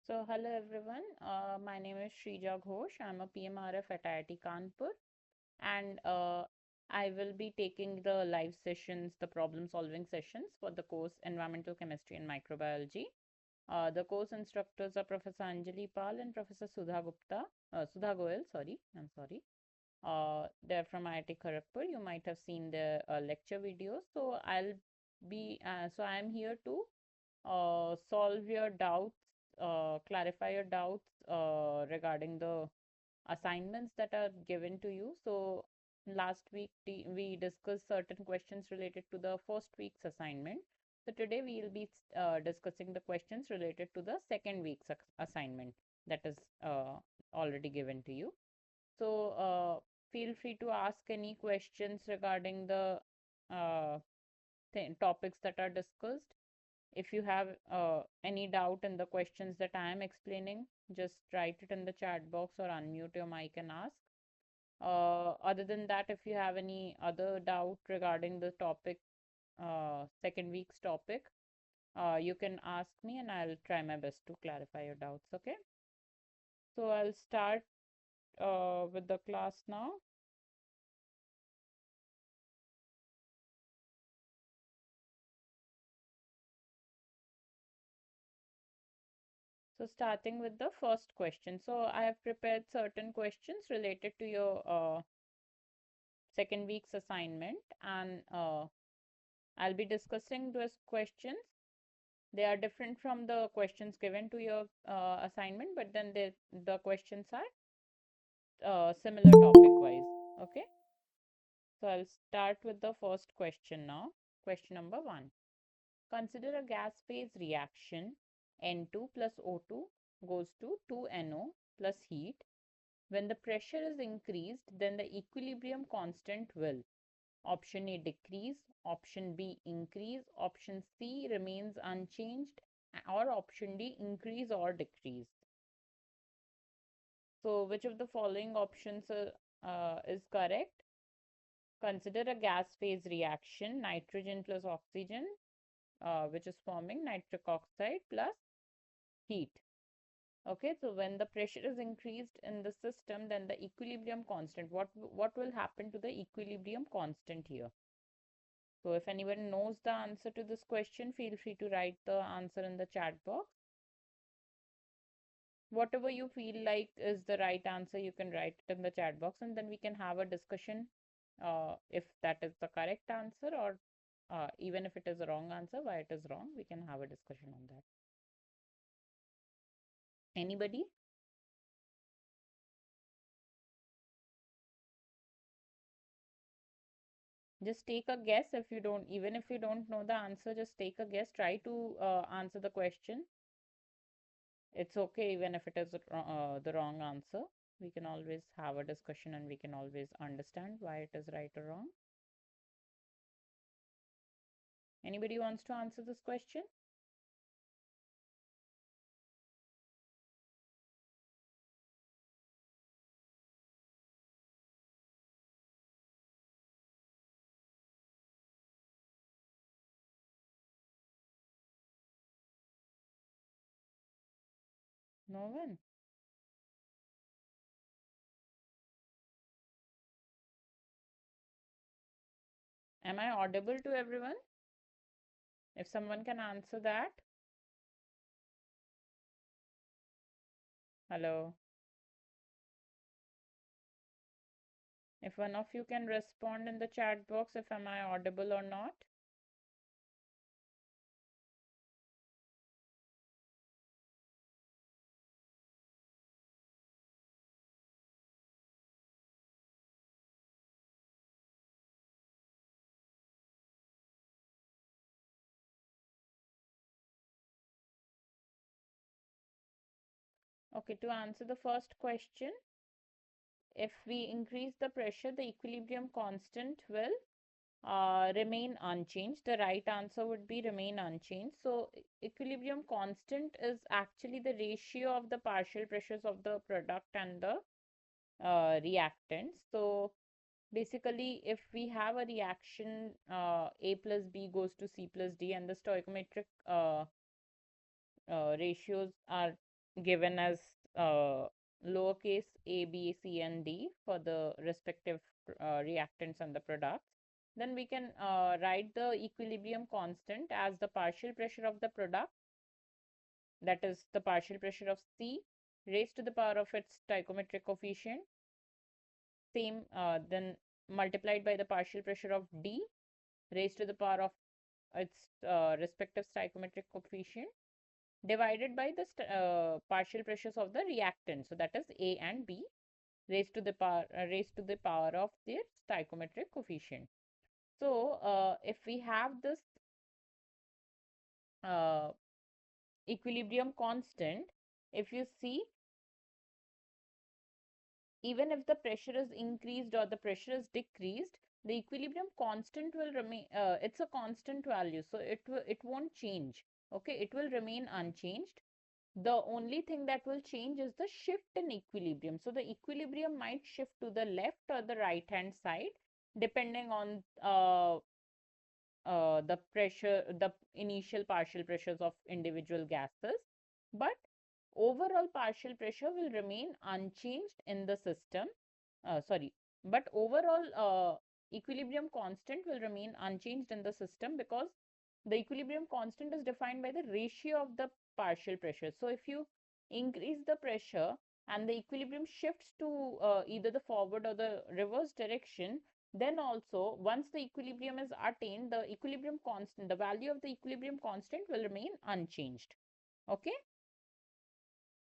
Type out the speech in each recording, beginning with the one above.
So, hello everyone. My name is Shrija Ghosh. I'm a PMRF at IIT Kanpur, and I will be taking the live sessions, the problem solving sessions for the course Environmental Chemistry and Microbiology. The course instructors are Professor Anjali Pal and Professor Sudha Goyal, sorry, I'm sorry. They're from IIT Kharagpur. You might have seen the lecture videos. So I'm here to solve your doubts, clarify your doubts regarding the assignments that are given to you. So last week we discussed certain questions related to the first week's assignment. So today we will be discussing the questions related to the second week's assignment that is already given to you. So feel free to ask any questions regarding the uh, topics that are discussed. If you have any doubt in the questions that I am explaining, just write it in the chat box or unmute your mic and ask. Other than that, if you have any other doubt regarding the topic, second week's topic, you can ask me and I'll try my best to clarify your doubts. Okay. So I'll start with the class now. So starting with the first question. So I have prepared certain questions related to your second week's assignment, and I'll be discussing those questions. They are different from the questions given to your assignment, but then the questions are similar topic wise. Okay. So I'll start with the first question now. Question number one. Consider a gas phase reaction. N2 plus O2 goes to 2NO plus heat. When the pressure is increased, then the equilibrium constant will option A decrease, option B increase, option C remains unchanged, or option D increase or decrease. So, which of the following options is correct? Consider a gas phase reaction, nitrogen plus oxygen, which is forming nitric oxide plus heat. Okay, so when the pressure is increased in the system, then the equilibrium constant, what will happen to the equilibrium constant here? So if anyone knows the answer to this question, feel free to write the answer in the chat box. Whatever you feel like is the right answer, you can write it in the chat box, and then we can have a discussion if that is the correct answer, or even if it is a wrong answer, why it is wrong. We can have a discussion on that. Anybody? Just take a guess. If you don't, even if you don't know the answer, just take a guess. Try to answer the question. It's okay even if it is the wrong answer. We can always have a discussion and we can always understand why it is right or wrong. Anybody wants to answer this question? No one? Am I audible to everyone? If someone can answer that. Hello. If one of you can respond in the chat box if am I audible or not. Okay, to answer the first question, if we increase the pressure, the equilibrium constant will remain unchanged. The right answer would be remain unchanged. So equilibrium constant is actually the ratio of the partial pressures of the product and the reactant. So basically, if we have a reaction A plus B goes to C plus D, and the stoichiometric ratios are given as lowercase a, b, c, and d for the respective reactants and the products. Then we can write the equilibrium constant as the partial pressure of the product, that is the partial pressure of C raised to the power of its stoichiometric coefficient, same then multiplied by the partial pressure of D raised to the power of its respective stoichiometric coefficient, divided by the partial pressures of the reactant. So that is A and B raised to the power of their stoichiometric coefficient. So if we have this uh, equilibrium constant, if you see, even if the pressure is increased or the pressure is decreased, the equilibrium constant will remain, it's a constant value, so it won't change. Okay, it will remain unchanged. The only thing that will change is the shift in equilibrium. So the equilibrium might shift to the left or the right hand side depending on the pressure, the initial partial pressures of individual gases, but overall partial pressure will remain unchanged in the system. Sorry, but overall equilibrium constant will remain unchanged in the system because the equilibrium constant is defined by the ratio of the partial pressure. So if you increase the pressure and the equilibrium shifts to either the forward or the reverse direction, then also once the equilibrium is attained, the equilibrium constant, the value of the equilibrium constant will remain unchanged. Okay,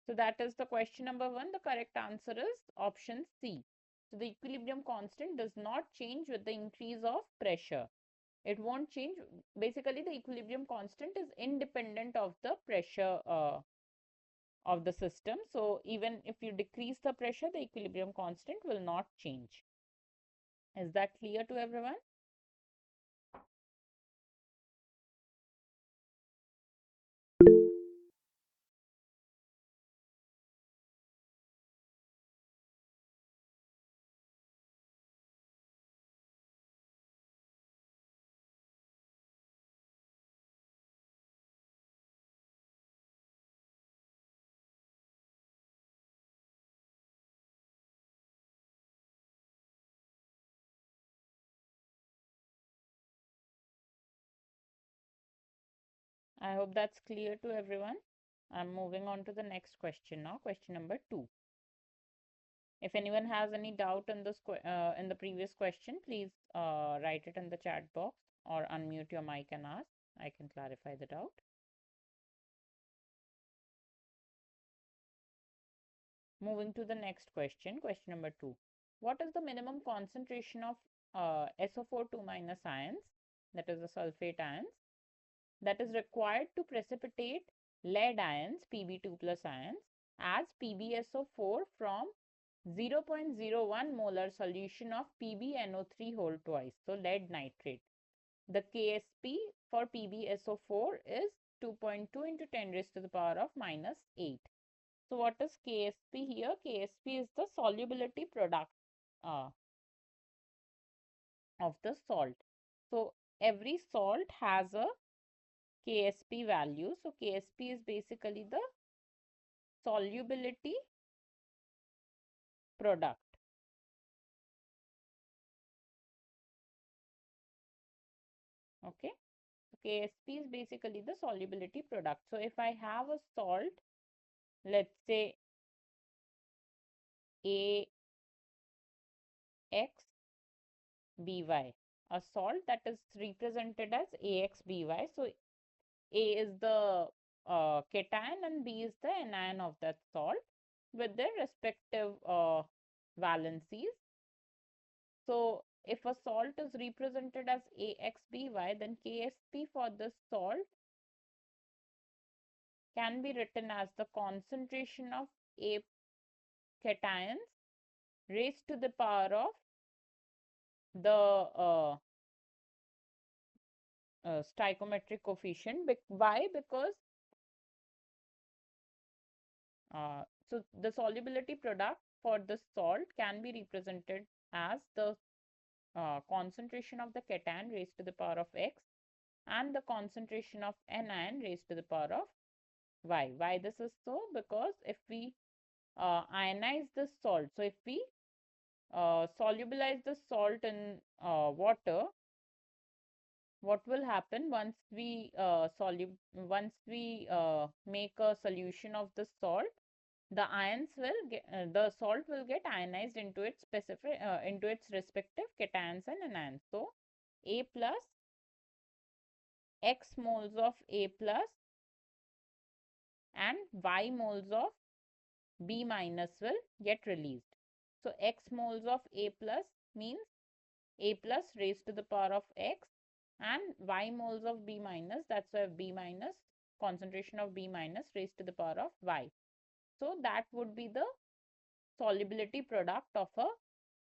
so that is the question number 1. The correct answer is option C. So the equilibrium constant does not change with the increase of pressure. It won't change. Basically, the equilibrium constant is independent of the pressure of the system. So even if you decrease the pressure, the equilibrium constant will not change. Is that clear to everyone? I hope that's clear to everyone. I'm moving on to the next question now, question number 2. If anyone has any doubt in this in the previous question, please write it in the chat box or unmute your mic and ask. I can clarify the doubt. Moving to the next question, question number 2. What is the minimum concentration of SO4 2 minus ions, that is the sulfate ions, that is required to precipitate lead ions, Pb2 plus ions, as PbSO4 from 0.01 molar solution of PbNO3 whole twice, so lead nitrate. The Ksp for PbSO4 is 2.2 into 10 raised to the power of minus 8. So what is Ksp here? Ksp is the solubility product uh, of the salt. So every salt has a Ksp value. So Ksp is basically the solubility product. Okay. So Ksp is basically the solubility product. So if I have a salt, let's say AXBY, a salt that is represented as AXBY. So A is the cation and B is the anion of that salt with their respective valencies. So if a salt is represented as AXBY, then Ksp for this salt can be written as the concentration of A cations raised to the power of the stoichiometric coefficient. Why? Because so the solubility product for this salt can be represented as the concentration of the cation raised to the power of x and the concentration of anion raised to the power of Why? Why this is so? Because if we ionize this salt, so if we solubilize the salt in water, what will happen once we make a solution of the salt, the ions will get the salt will get ionized into its specific into its respective cations and anions. So A plus X moles of A plus and Y moles of B minus will get released. So X moles of A plus means A plus raised to the power of X, and Y moles of B minus, that's why B minus, concentration of B minus raised to the power of Y. So that would be the solubility product of a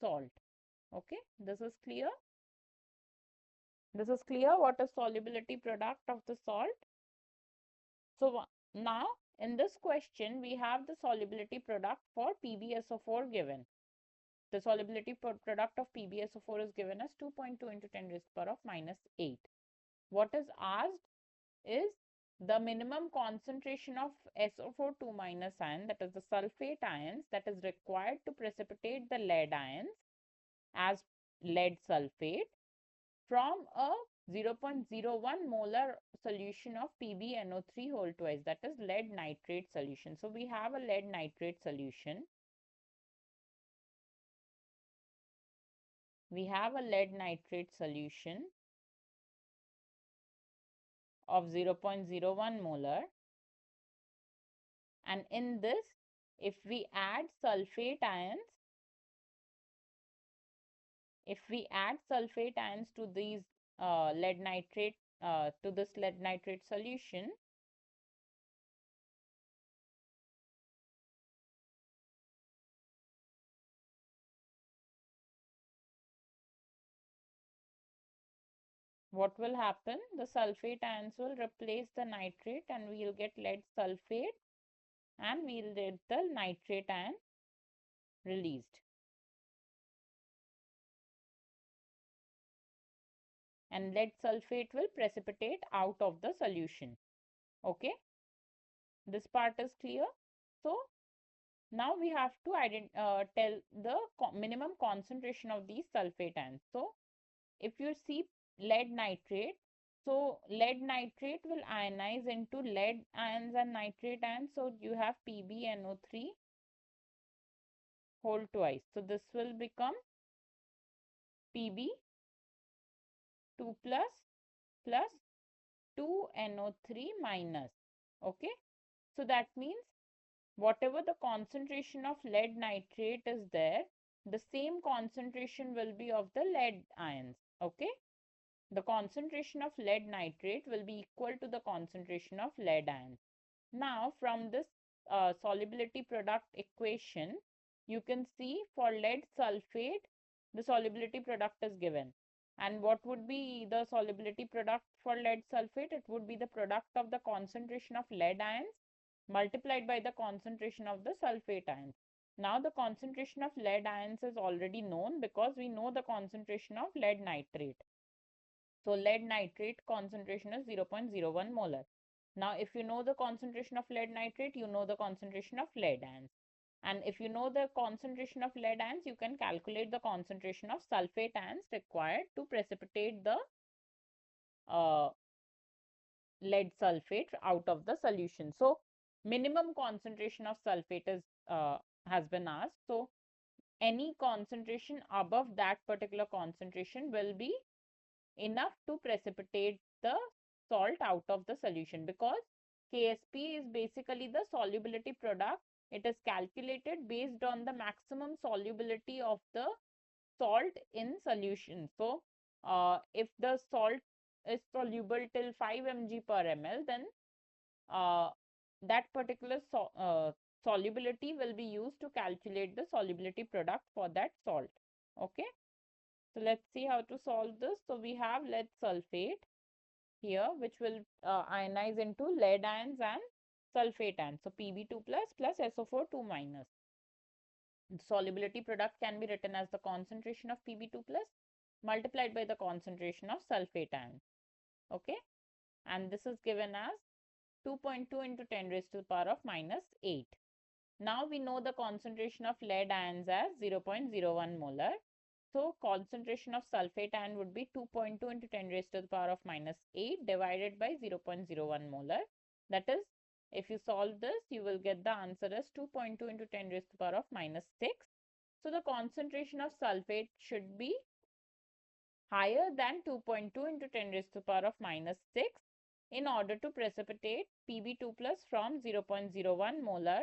salt. Okay, this is clear. This is clear what is solubility product of the salt. So now in this question we have the solubility product for PbSO4 given. The solubility product of PbSO4 is given as 2.2 into 10 raised to the power of minus 8. What is asked is the minimum concentration of SO4 2 minus ion, that is the sulfate ions, that is required to precipitate the lead ions as lead sulfate from a 0.01 molar solution of PbNO3 whole twice, that is lead nitrate solution. So we have a lead nitrate solution. We have a lead nitrate solution of 0.01 molar, and in this if we add sulfate ions, to these lead nitrate to this lead nitrate solution, what will happen? The sulfate ions will replace the nitrate and we will get lead sulfate, and we will get the nitrate ion released. And lead sulfate will precipitate out of the solution. Okay, this part is clear. So now we have to tell the minimum concentration of these sulfate ions. So if you see lead nitrate, so lead nitrate will ionize into lead ions and nitrate ions. So you have PbNO3 whole twice. So this will become Pb 2 plus plus 2NO3 minus. Okay, so that means whatever the concentration of lead nitrate is there, the same concentration will be of the lead ions. Okay, the concentration of lead nitrate will be equal to the concentration of lead ions. Now from this solubility product equation, you can see for lead sulfate, the solubility product is given. And what would be the solubility product for lead sulfate? It would be the product of the concentration of lead ions multiplied by the concentration of the sulfate ions. Now the concentration of lead ions is already known because we know the concentration of lead nitrate. So lead nitrate concentration is 0.01 molar. Now if you know the concentration of lead nitrate, you know the concentration of lead ions. And if you know the concentration of lead ions, you can calculate the concentration of sulfate ions required to precipitate the lead sulfate out of the solution. So minimum concentration of sulfate is has been asked. So any concentration above that particular concentration will be enough to precipitate the salt out of the solution, because KSP is basically the solubility product. It is calculated based on the maximum solubility of the salt in solution. So if the salt is soluble till 5 mg per ml, then that particular solubility will be used to calculate the solubility product for that salt. Okay, so let's see how to solve this. So we have lead sulfate here, which will ionize into lead ions and sulfate ions. So Pb2 plus plus SO4 2 minus. The solubility product can be written as the concentration of Pb2 plus multiplied by the concentration of sulfate ion. Okay, and this is given as 2.2 into 10 raised to the power of minus 8. Now we know the concentration of lead ions as 0.01 molar. So concentration of sulfate ion would be 2.2 into 10 raised to the power of minus 8 divided by 0.01 molar. That is, if you solve this, you will get the answer as 2.2 into 10 raised to the power of minus 6. So the concentration of sulfate should be higher than 2.2 into 10 raised to the power of minus 6 in order to precipitate Pb2 plus from 0.01 molar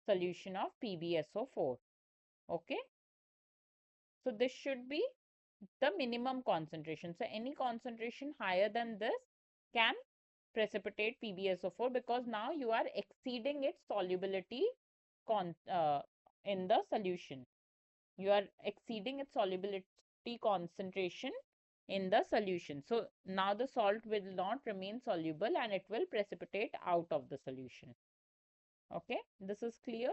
solution of PbSO4. Okay. So this should be the minimum concentration. So any concentration higher than this can precipitate PbSO4 because now you are exceeding its solubility in the solution. You are exceeding its solubility concentration in the solution. So now the salt will not remain soluble and it will precipitate out of the solution. Okay, this is clear.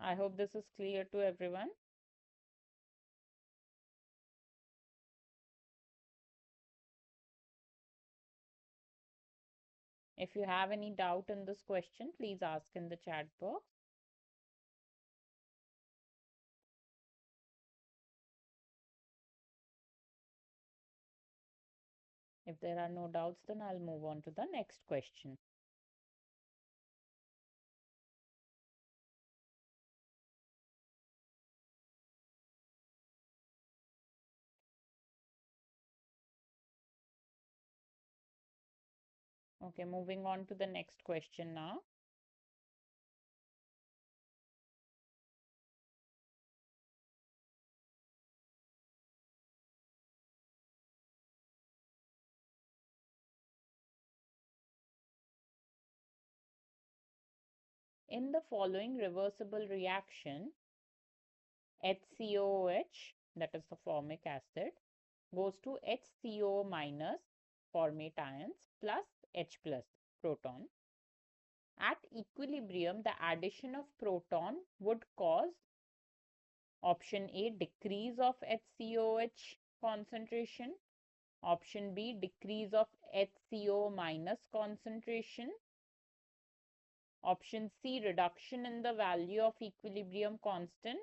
I hope this is clear to everyone. If you have any doubt in this question, please ask in the chat box. If there are no doubts, then I'll move on to the next question. Okay, moving on to the next question now. In the following reversible reaction, HCOOH, that is the formic acid, goes to HCO minus formate ions plus H plus proton. At equilibrium, the addition of proton would cause option A, decrease of HCOH concentration. Option B, decrease of HCO minus concentration. Option C, reduction in the value of equilibrium constant.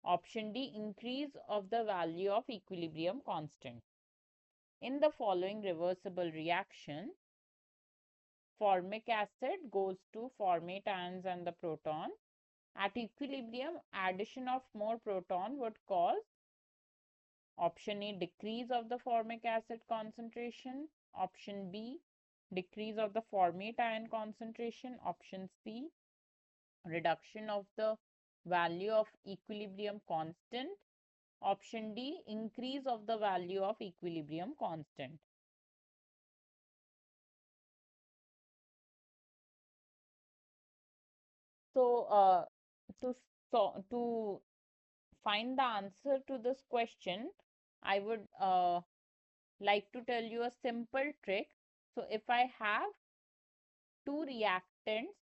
Option D, increase of the value of equilibrium constant. In the following reversible reaction, formic acid goes to formate ions and the proton. At equilibrium, addition of more proton would cause option A, decrease of the formic acid concentration. Option B, decrease of the formate ion concentration. Option C, reduction of the value of equilibrium constant. Option D, increase of the value of equilibrium constant. So, to find the answer to this question, I would like to tell you a simple trick. So, if I have two reactants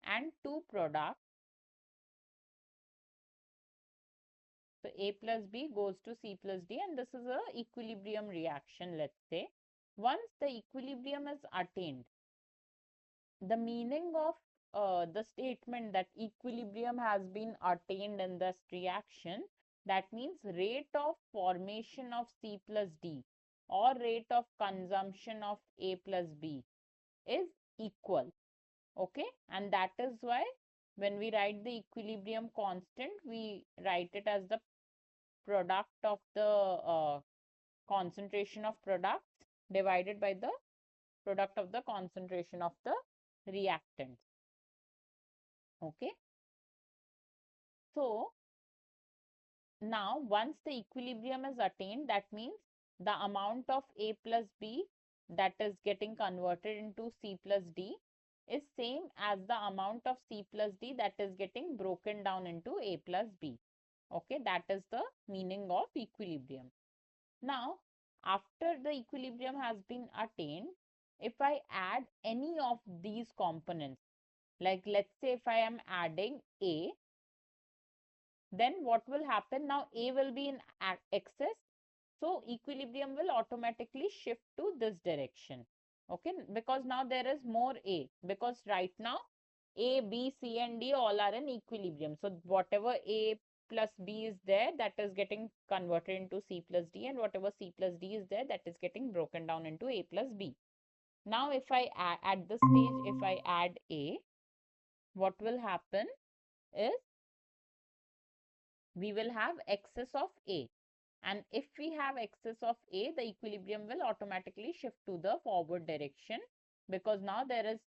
and two products, so A plus B goes to C plus D, and this is a equilibrium reaction, let's say. Once the equilibrium is attained, the meaning of the statement that equilibrium has been attained in this reaction, that means rate of formation of C plus D or rate of consumption of A plus B is equal. Okay, and that is why when we write the equilibrium constant, we write it as the product of the concentration of products divided by the product of the concentration of the reactants. Okay. So now once the equilibrium is attained, that means the amount of A plus B that is getting converted into C plus D is same as the amount of C plus D that is getting broken down into A plus B. Okay, that is the meaning of equilibrium. Now, after the equilibrium has been attained, if I add any of these components, like let's say if I am adding A then what will happen? Now A will be in excess, so equilibrium will automatically shift to this direction. Okay, because now there is more A, because right now A, B, C and D all are in equilibrium. So whatever A plus B is there, that is getting converted into C plus D, and whatever C plus D is there, that is getting broken down into A plus B. Now if I add, at this stage, if I add A, what will happen is we will have excess of A. And if we have excess of A, the equilibrium will automatically shift to the forward direction, because now there is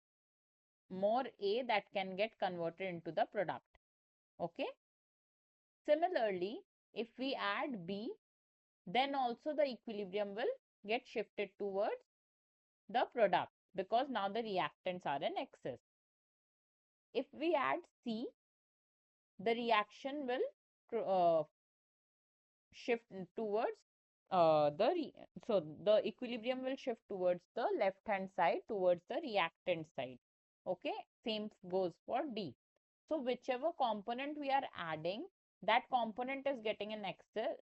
more A that can get converted into the product. Okay. Similarly, if we add B, then also the equilibrium will get shifted towards the product, because now the reactants are in excess. If we add C, the reaction will shift towards so the equilibrium will shift towards the left hand side, towards the reactant side. Okay, same goes for D. So whichever component we are adding, that component is getting an excess,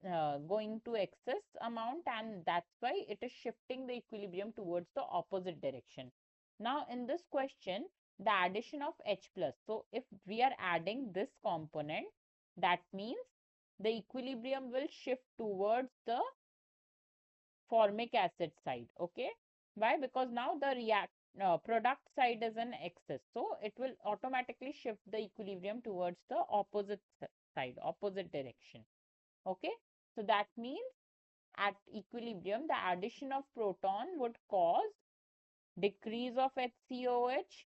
going to excess amount, and that's why it is shifting the equilibrium towards the opposite direction. Now in this question, the addition of H plus, so if we are adding this component, that means the equilibrium will shift towards the formic acid side. Okay, why? Because now the product side is in excess, so it will automatically shift the equilibrium towards the opposite side, opposite direction. Okay, so that means at equilibrium, the addition of proton would cause decrease of HCOH.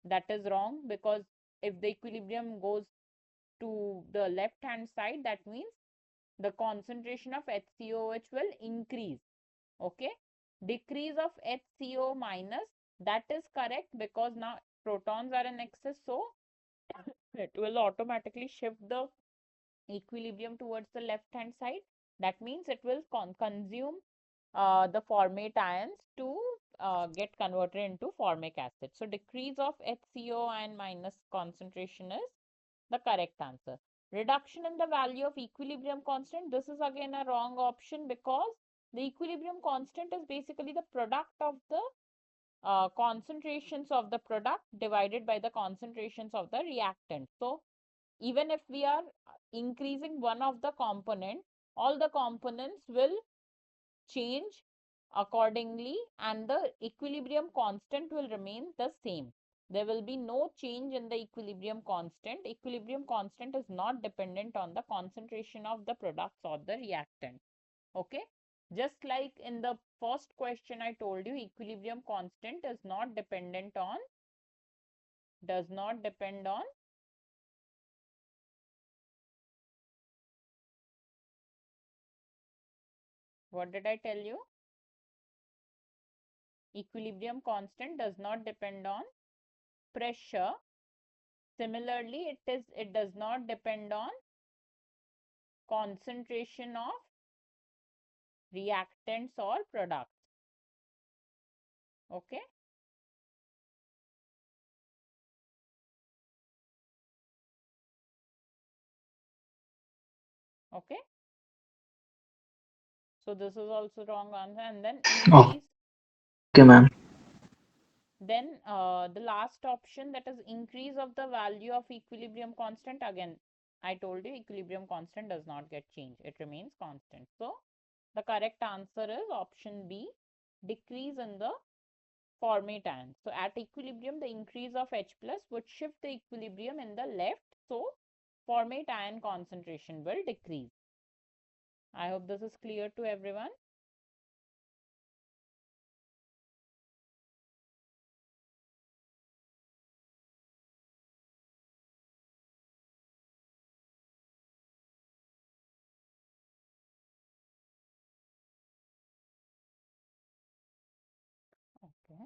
That is wrong, because if the equilibrium goes to the left hand side, that means the concentration of HCOH will increase. Okay, decrease of HCO minus, that is correct, because now protons are in excess, so it will automatically shift the equilibrium towards the left hand side. That means it will consume the formate ions to get converted into formic acid. So decrease of HCO and minus concentration is the correct answer. Reduction in the value of equilibrium constant, this is again a wrong option, because the equilibrium constant is basically the product of the concentrations of the product divided by the concentrations of the reactant. So even if we are increasing one of the component, all the components will change accordingly, and the equilibrium constant will remain the same. There will be no change in the equilibrium constant. Equilibrium constant is not dependent on the concentration of the products or the reactant. Okay, just like in the first question I told you, equilibrium constant is not dependent on, does not depend on, what did I tell you? Equilibrium constant does not depend on pressure. Similarly, it does not depend on concentration of reactants or products. Okay. Okay. So this is also wrong answer. And then increase. Okay, ma'am. Then the last option, that is increase of the value of equilibrium constant. Again, I told you equilibrium constant does not get changed. It remains constant. So the correct answer is option B, decrease in the formate ion. So at equilibrium, the increase of H plus would shift the equilibrium in the left. So formate ion concentration will decrease. I hope this is clear to everyone. Okay.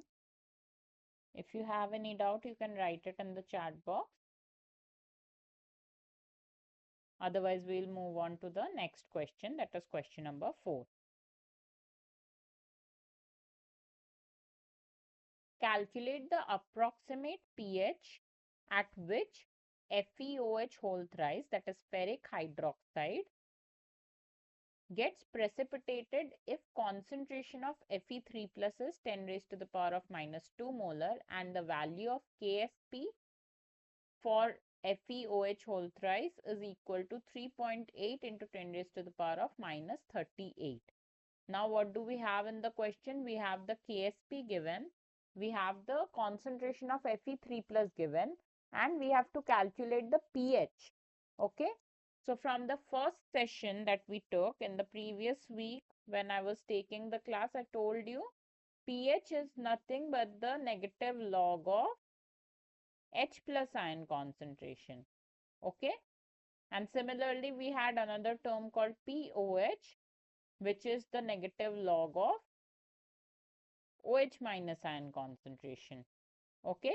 If you have any doubt, you can write it in the chat box. Otherwise, we'll move on to the next question, that is question number 4. Calculate the approximate pH at which FeOH whole thrice, that is ferric hydroxide, gets precipitated if concentration of Fe3 plus is 10 raised to the power of minus 2 molar and the value of Ksp for FeOH whole thrice is equal to 3.8 into 10 raised to the power of minus 38. Now what do we have in the question? We have the Ksp given, we have the concentration of Fe3 plus given, and we have to calculate the pH. Okay. So from the first session that we took in the previous week when I was taking the class, I told you pH is nothing but the negative log of H plus ion concentration. Okay. And similarly, we had another term called POH, which is the negative log of OH minus ion concentration. Okay.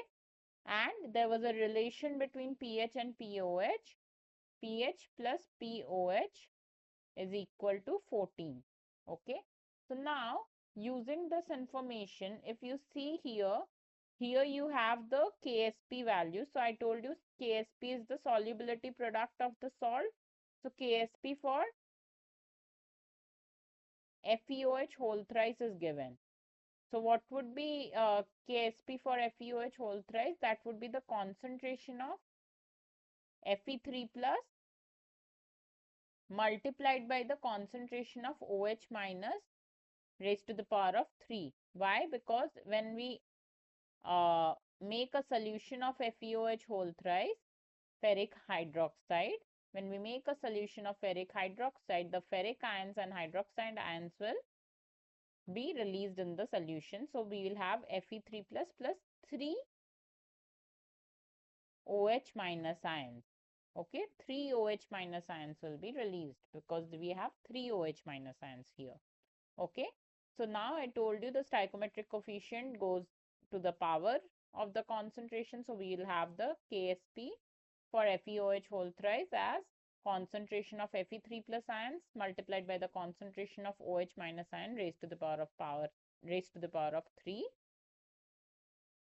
And there was a relation between pH and POH. pH plus POH is equal to 14. Okay. So now using this information, if you see here, you have the Ksp value. So I told you Ksp is the solubility product of the salt. So Ksp for FeOH whole thrice is given. So what would be Ksp for FeOH whole thrice? That would be the concentration of Fe3 plus multiplied by the concentration of OH minus raised to the power of 3. Why? Because when we make a solution of FeOH whole thrice, ferric hydroxide, when we make a solution of ferric hydroxide, the ferric ions and hydroxide ions will be released in the solution. So we will have Fe3 plus 3 OH minus ions. Okay, 3 OH minus ions will be released because we have 3 OH minus ions here. Okay, so now I told you the stoichiometric coefficient goes to the power of the concentration. So we will have the Ksp for FeOH whole thrice as concentration of Fe3 plus ions multiplied by the concentration of OH minus ion raised to the power of 3.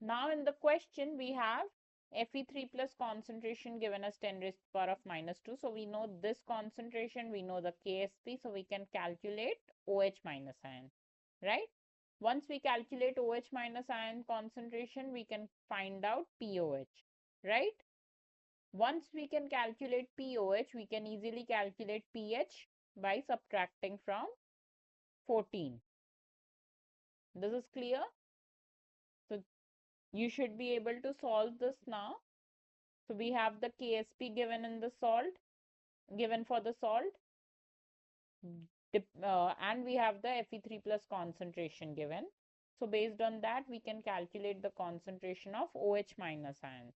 Now in the question we have Fe3 plus concentration given as 10 raised to the power of minus 2. So we know this concentration, we know the Ksp, so we can calculate OH minus ion, right? Once we calculate OH minus ion concentration, we can find out POH, right? Once we can calculate POH, we can easily calculate pH by subtracting from 14. This is clear? So you should be able to solve this now. So we have the Ksp given in the salt, given for the salt, and we have the Fe3 plus concentration given. So based on that, we can calculate the concentration of OH minus ions.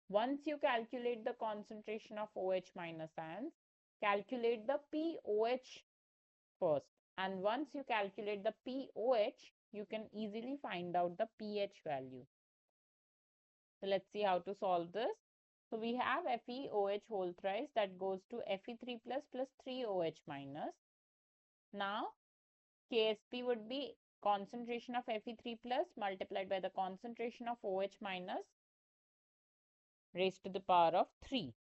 Once you calculate the concentration of OH minus ions, calculate the POH first. And once you calculate the POH, you can easily find out the pH value. So let's see how to solve this. So we have FeOH whole thrice that goes to Fe3 plus 3 OH minus. Now Ksp would be concentration of Fe3 plus multiplied by the concentration of OH minus raised to the power of 3.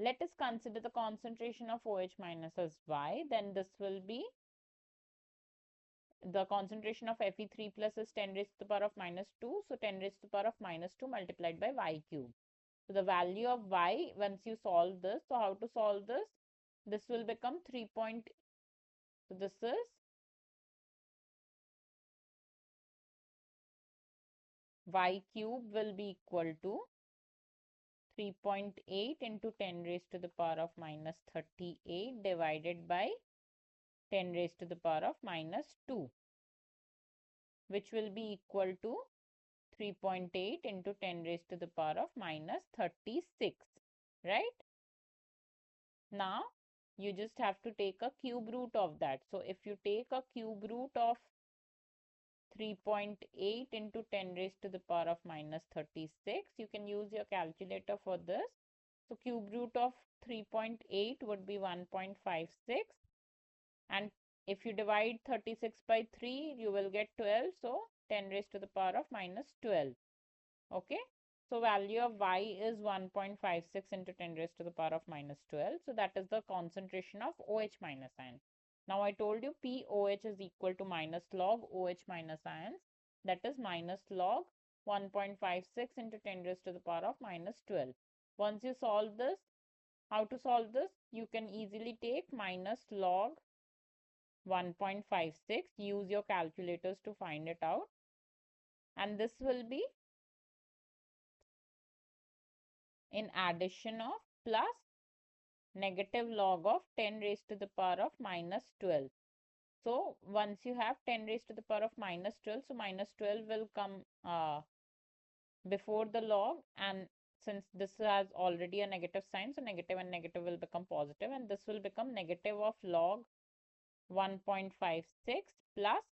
Let us consider the concentration of OH minus as Y. Then this will be the concentration of Fe3 plus is 10 raised to the power of minus 2. So 10 raised to the power of minus 2 multiplied by Y cube. So the value of Y, once you solve this, so how to solve this? This will become 3. So this is Y cube will be equal to 3.8 into 10 raised to the power of minus 38 divided by 10 raised to the power of minus 2, which will be equal to 3.8 into 10 raised to the power of minus 36, right? Now, you just have to take a cube root of that. So, if you take a cube root of 3.8 into 10 raised to the power of minus 36, you can use your calculator for this. So, cube root of 3.8 would be 1.56, and if you divide 36 by 3, you will get 12. So 10 raised to the power of minus 12. Okay. So value of Y is 1.56 into 10 raised to the power of minus 12. So that is the concentration of OH minus ion. Now I told you POH is equal to minus log OH minus ions. That is minus log 1.56 into 10 raised to the power of minus 12. Once you solve this, how to solve this? You can easily take minus log 1.56. Use your calculators to find it out. And this will be in addition of plus negative log of 10 raised to the power of minus 12. So once you have 10 raised to the power of minus 12, so minus 12 will come before the log, and since this has already a negative sign, so negative and negative will become positive, and this will become negative of log 1.56 plus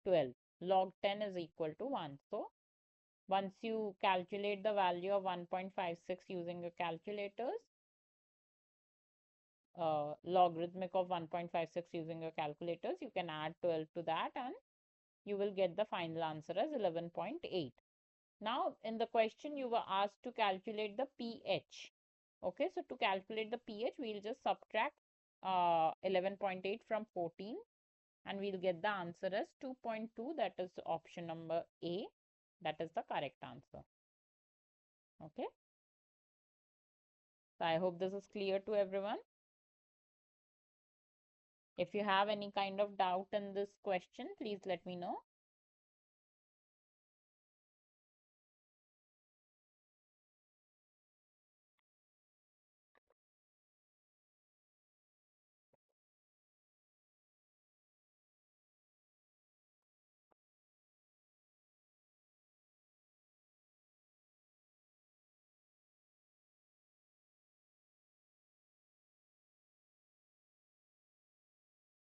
12. Log 10 is equal to 1. So once you calculate the value of 1.56 using your calculators, logarithmic of 1.56 using your calculators, you can add 12 to that and you will get the final answer as 11.8. Now, in the question, you were asked to calculate the pH. Okay, so to calculate the pH, we'll just subtract 11.8 from 14 and we'll get the answer as 2.2. That is option number A. That is the correct answer. Okay. So I hope this is clear to everyone. If you have any kind of doubt in this question, please let me know.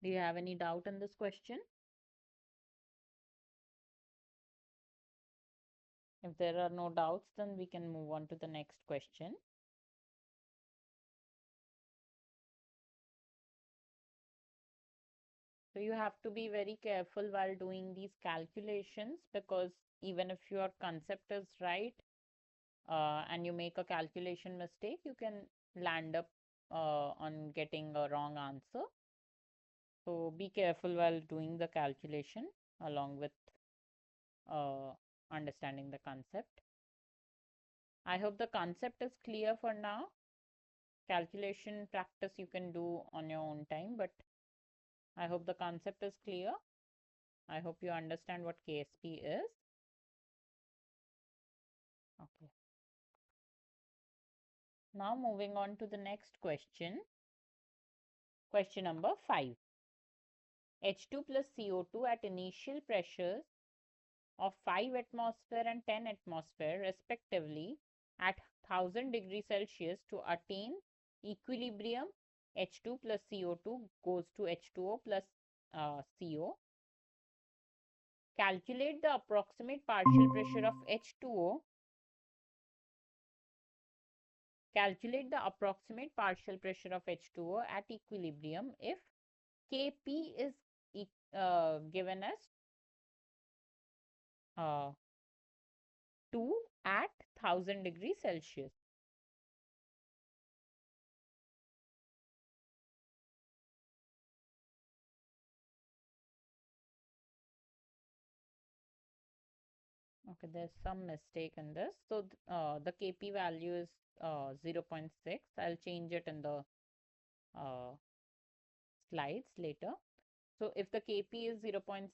Do you have any doubt in this question? If there are no doubts, then we can move on to the next question. So you have to be very careful while doing these calculations, because even if your concept is right and you make a calculation mistake, you can land up on getting a wrong answer. So be careful while doing the calculation along with understanding the concept. I hope the concept is clear for now. Calculation practice you can do on your own time, but I hope the concept is clear. I hope you understand what KSP is. Okay. Now moving on to the next question. Question number 5. H2 plus CO2 at initial pressures of 5 atmosphere and 10 atmosphere respectively at 1000 degrees Celsius to attain equilibrium. H2 plus CO2 goes to H2O plus CO. Calculate the approximate partial pressure of H2O. Calculate the approximate partial pressure of H2O at equilibrium if Kp is given as 2 at 1000 degrees Celsius. Okay, there's some mistake in this. So the Kp value is 0.6. I'll change it in the slides later. So if the Kp is 0.6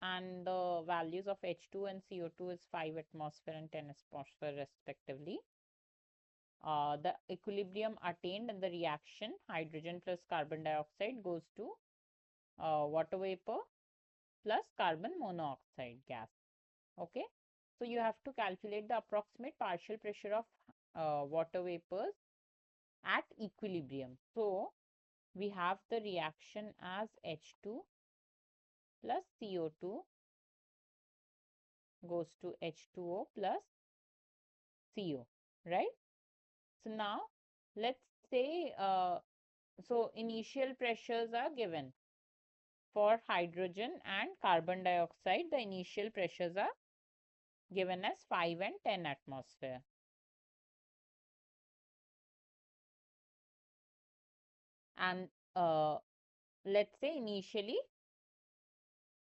and the values of H2 and CO2 is 5 atmosphere and 10 atmosphere respectively, the equilibrium attained in the reaction hydrogen plus carbon dioxide goes to water vapor plus carbon monoxide gas. Okay, so you have to calculate the approximate partial pressure of water vapors at equilibrium. So we have the reaction as H2 plus CO2 goes to H2O plus CO, right? So now let's say, so initial pressures are given for hydrogen and carbon dioxide. The initial pressures are given as 5 and 10 atmosphere. And let's say initially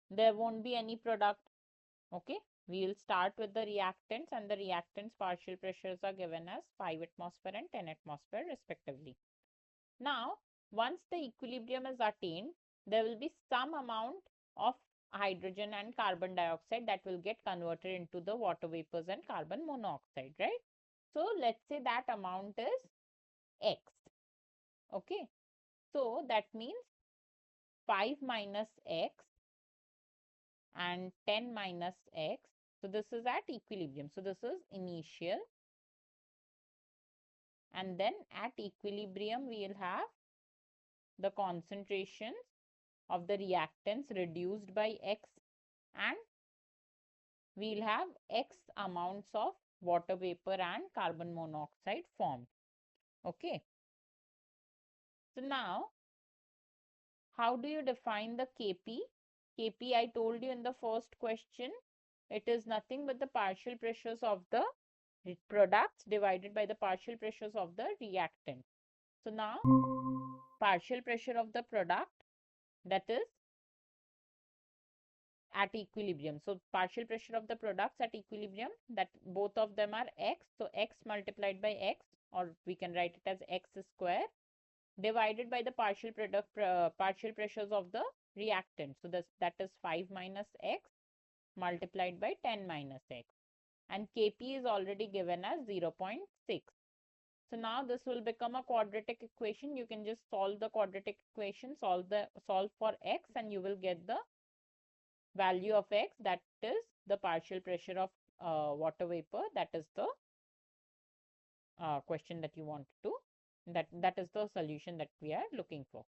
there won't be any product. Okay, we will start with the reactants, and the reactants partial pressures are given as 5 atmosphere and 10 atmosphere respectively. Now, once the equilibrium is attained, there will be some amount of hydrogen and carbon dioxide that will get converted into the water vapors and carbon monoxide, right? So, let's say that amount is X. Okay, so that means 5 minus X and 10 minus X. So, this is at equilibrium. So, this is initial. And then at equilibrium, we will have the concentrations of the reactants reduced by X, and we'll have X amounts of water vapor and carbon monoxide formed. Okay. So now, how do you define the Kp? Kp, I told you in the first question, it is nothing but the partial pressures of the products divided by the partial pressures of the reactant. So now, partial pressure of the product, that is at equilibrium. So partial pressure of the products at equilibrium, that both of them are X. So X multiplied by X, or we can write it as X square, divided by the partial pressures of the reactant. So that is 5 minus X multiplied by 10 minus X. And Kp is already given as 0.6. So now this will become a quadratic equation. You can just solve the quadratic equation, solve for X, and you will get the value of X, that is the partial pressure of water vapor. That is the question that you want to, that is the solution that we are looking for.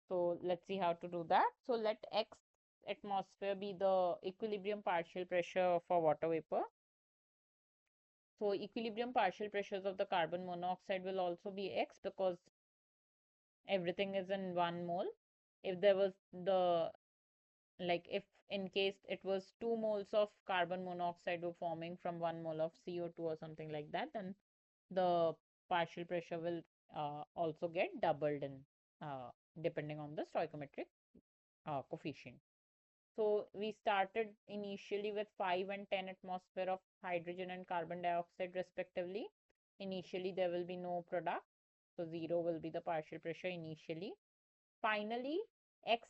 So let's see how to do that. So let X atmosphere be the equilibrium partial pressure for water vapor. So equilibrium partial pressures of the carbon monoxide will also be X, because everything is in 1 mole. If there was like if in case it was 2 moles of carbon monoxide were forming from 1 mole of CO2 or something like that, then the partial pressure will also get doubled in depending on the stoichiometric coefficient. So we started initially with 5 and 10 atmosphere of hydrogen and carbon dioxide respectively. Initially there will be no product, so 0 will be the partial pressure initially. Finally, X,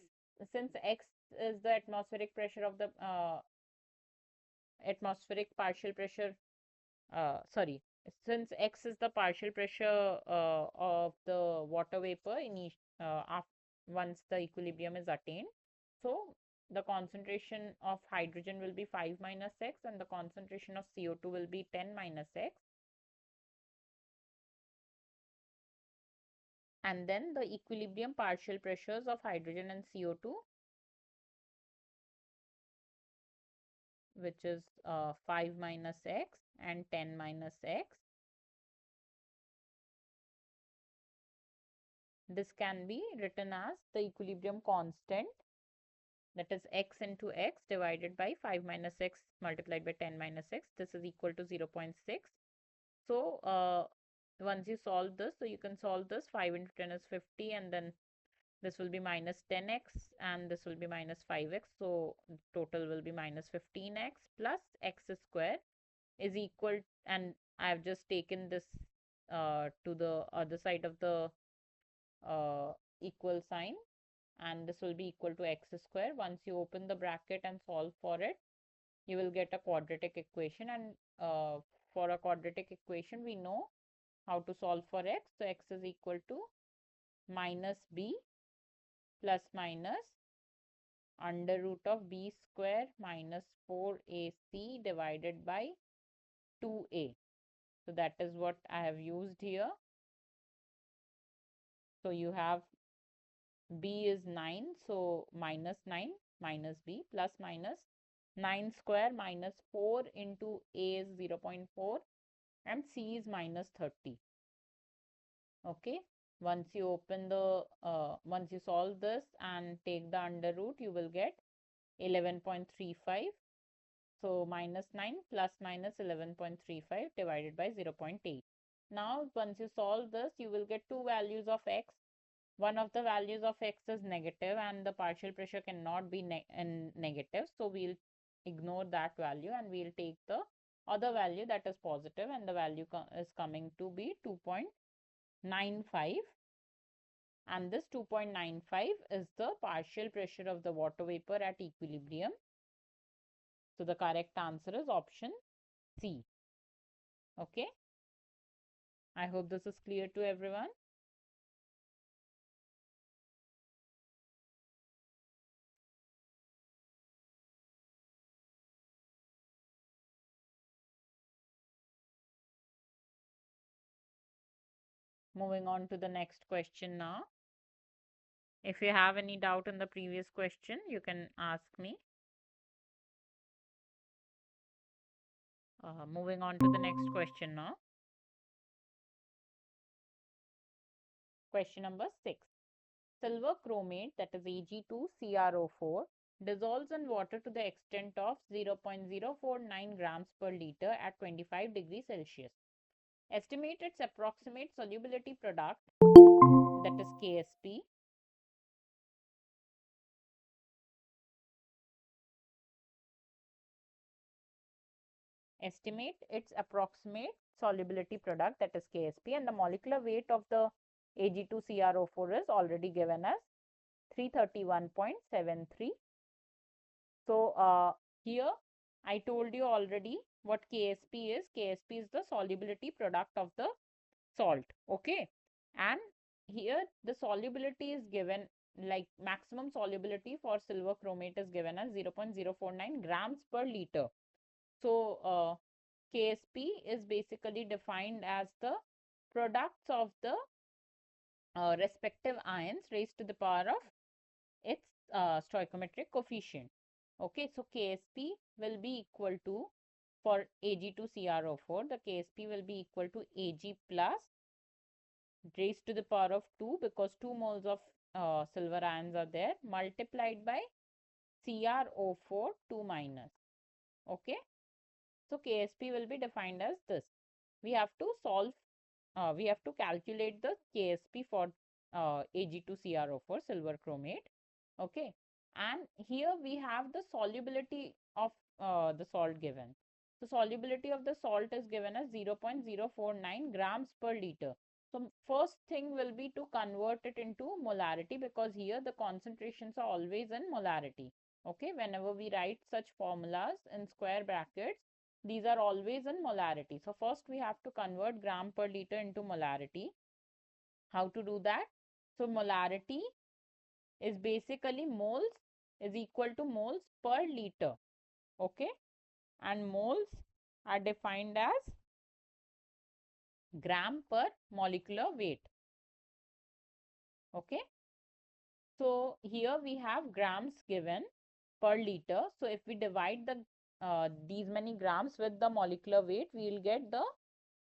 since X is the atmospheric pressure of the atmospheric partial pressure, sorry, since X is the partial pressure of the water vapor once the equilibrium is attained, so the concentration of hydrogen will be 5 minus X and the concentration of CO2 will be 10 minus X. And then the equilibrium partial pressures of hydrogen and CO2, which is 5 minus X and 10 minus X. This can be written as the equilibrium constant, that is X into X divided by 5 minus X multiplied by 10 minus X. This is equal to 0.6. So once you solve this, so you can solve this, 5 into 10 is 50, and then this will be minus 10x and this will be minus 5x. So total will be minus 15x plus x square is equal, and I have just taken this to the other side of the equal sign, and this will be equal to x square. Once you open the bracket and solve for it, you will get a quadratic equation, and for a quadratic equation we know how to solve for x. So x is equal to minus b plus minus under root of b square minus 4ac divided by 2a. So that is what I have used here. So you have b is 9, so minus 9 minus b plus minus 9 square minus 4 into a is 0.4 and c is minus 30. Okay, once you open the once you solve this and take the under root, you will get 11.35. So minus 9 plus minus 11.35 divided by 0.8. Now once you solve this, you will get two values of x. one of the values of x is negative and the partial pressure cannot be negative. So we'll ignore that value and we'll take the other value that is positive, and the value is coming to be 2.95, and this 2.95 is the partial pressure of the water vapor at equilibrium. So the correct answer is option C. Okay. I hope this is clear to everyone. Moving on to the next question now. If you have any doubt in the previous question, you can ask me. Moving on to the next question now. Question number 6. Silver chromate, that is Ag2CrO4, dissolves in water to the extent of 0.049 grams per liter at 25 degrees Celsius. Estimate its approximate solubility product, that is KSP. Estimate its approximate solubility product, that is KSP, and the molecular weight of the Ag2CrO4 is already given as 331.73. So here I told you already what KSP is. KSP is the solubility product of the salt. Okay. And here the solubility is given, like maximum solubility for silver chromate is given as 0.049 grams per liter. So KSP is basically defined as the products of the respective ions raised to the power of its stoichiometric coefficient. Okay, so KSP will be equal to, for Ag2CrO4, the KSP will be equal to Ag plus raised to the power of 2, because 2 moles of silver ions are there, multiplied by CrO4 2 minus. Okay, so KSP will be defined as this. We have to we have to calculate the KSP for Ag2CrO4 silver chromate. Okay, and here we have the solubility of the salt given. So solubility of the salt is given as 0.049 grams per liter. So first thing will be to convert it into molarity, because here the concentrations are always in molarity. Okay, whenever we write such formulas in square brackets, these are always in molarity. So first we have to convert gram per liter into molarity. How to do that? So molarity is basically moles is equal to moles per liter. Okay, and moles are defined as gram per molecular weight. Okay, so here we have grams given per liter. So if we divide the these many grams with the molecular weight, we will get the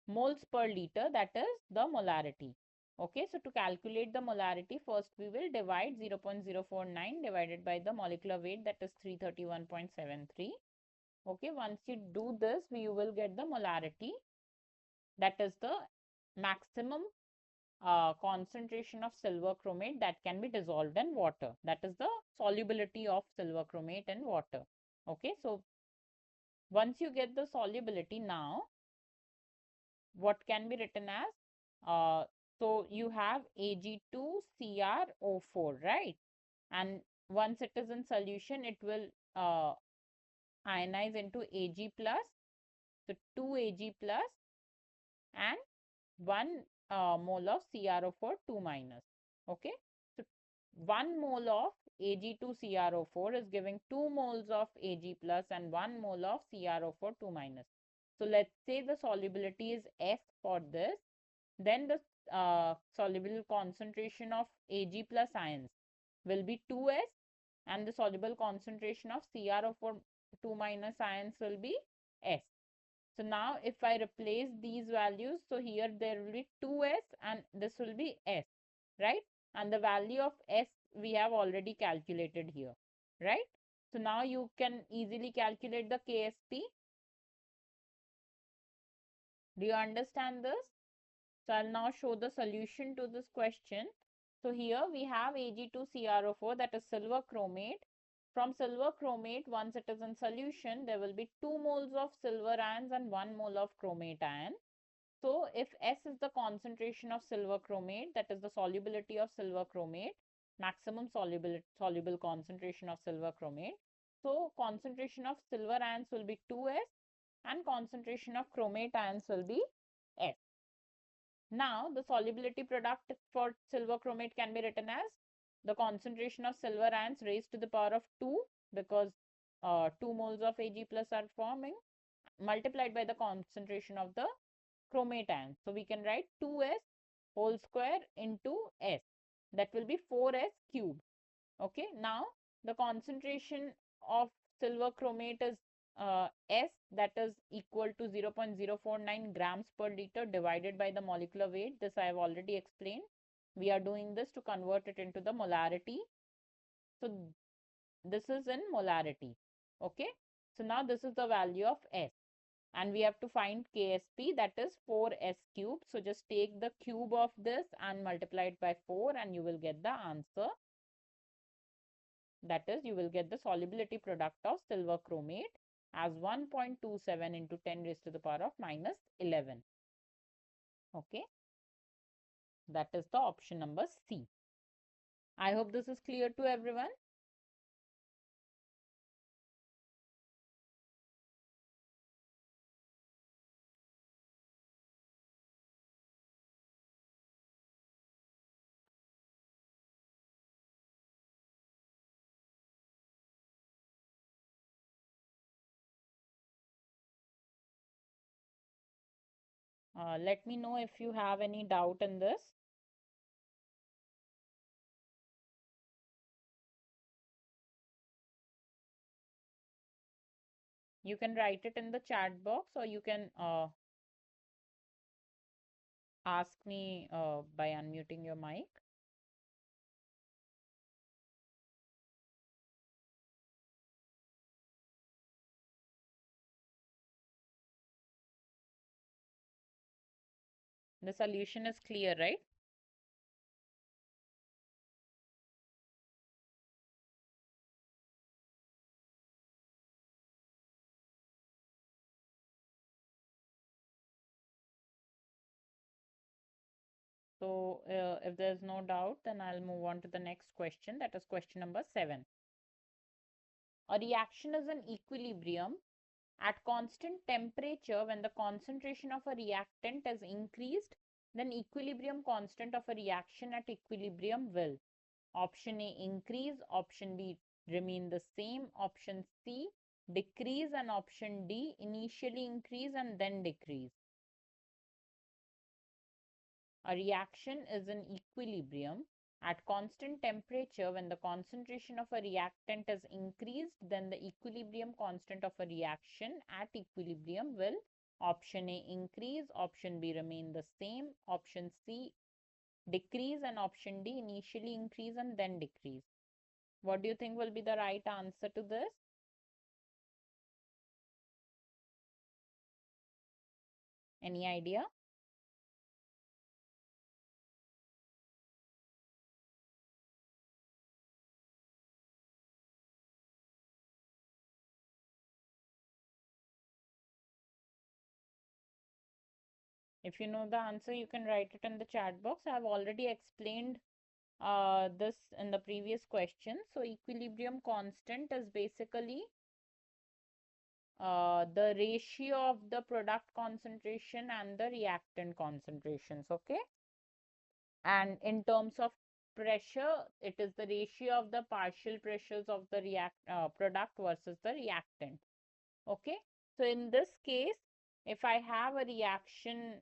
moles per liter, that is the molarity. Okay, so to calculate the molarity, first we will divide 0.049 divided by the molecular weight, that is 331.73. Okay, once you do this, you will get the molarity, that is the maximum concentration of silver chromate that can be dissolved in water. That is the solubility of silver chromate in water. Okay, so once you get the solubility, now what can be written as? So you have Ag2CrO4, right? And once it is in solution, it will ionize into Ag plus. So 2 Ag plus and 1 mole of CrO4 2 minus. Okay, so 1 mole of Ag2CrO4 is giving 2 moles of Ag plus and 1 mole of CrO4 2 minus. So let's say the solubility is S for this. Then the soluble concentration of Ag plus ions will be 2S, and the soluble concentration of CrO4 2 minus ions will be S. So now if I replace these values, so here there will be 2S and this will be S, right? And the value of S we have already calculated here, right? So now you can easily calculate the KSP. Do you understand this? So I'll now show the solution to this question. So here we have Ag2CrO4, that is silver chromate. From silver chromate, once it is in solution, there will be 2 moles of silver ions and 1 mole of chromate ion. So if S is the concentration of silver chromate, that is the solubility of silver chromate, maximum soluble concentration of silver chromate. So concentration of silver ions will be 2S and concentration of chromate ions will be S. Now the solubility product for silver chromate can be written as the concentration of silver ions raised to the power of 2, because 2 moles of Ag plus are forming, multiplied by the concentration of the chromate ions. So we can write 2S whole square into S. That will be 4S cube. Okay. Now the concentration of silver chromate is S, that is equal to 0.049 grams per liter divided by the molecular weight. This I have already explained. We are doing this to convert it into the molarity. So this is in molarity. Okay. So now this is the value of S. And we have to find KSP, that is 4S cube. So just take the cube of this and multiply it by 4 and you will get the answer. That is, you will get the solubility product of silver chromate as 1.27 into 10 raised to the power of minus 11. Okay. That is the option number C. I hope this is clear to everyone. Let me know if you have any doubt in this. You can write it in the chat box or you can ask me by unmuting your mic. The solution is clear, right? So if there's no doubt, then I'll move on to the next question. That is question number 7. A reaction is in equilibrium at constant temperature. When the concentration of a reactant is increased, then equilibrium constant of a reaction at equilibrium will: option A increase, option B remain the same, option C decrease, and option D initially increase and then decrease. A reaction is in equilibrium at constant temperature. When the concentration of a reactant is increased, then the equilibrium constant of a reaction at equilibrium will: option A increase, option B remain the same, option C decrease, and option D initially increase and then decrease. What do you think will be the right answer to this? Any idea? If you know the answer, you can write it in the chat box. I have already explained this in the previous question. So equilibrium constant is basically the ratio of the product concentration and the reactant concentrations. Okay. And in terms of pressure, it is the ratio of the partial pressures of the product versus the reactant. Okay. So in this case, if I have a reaction,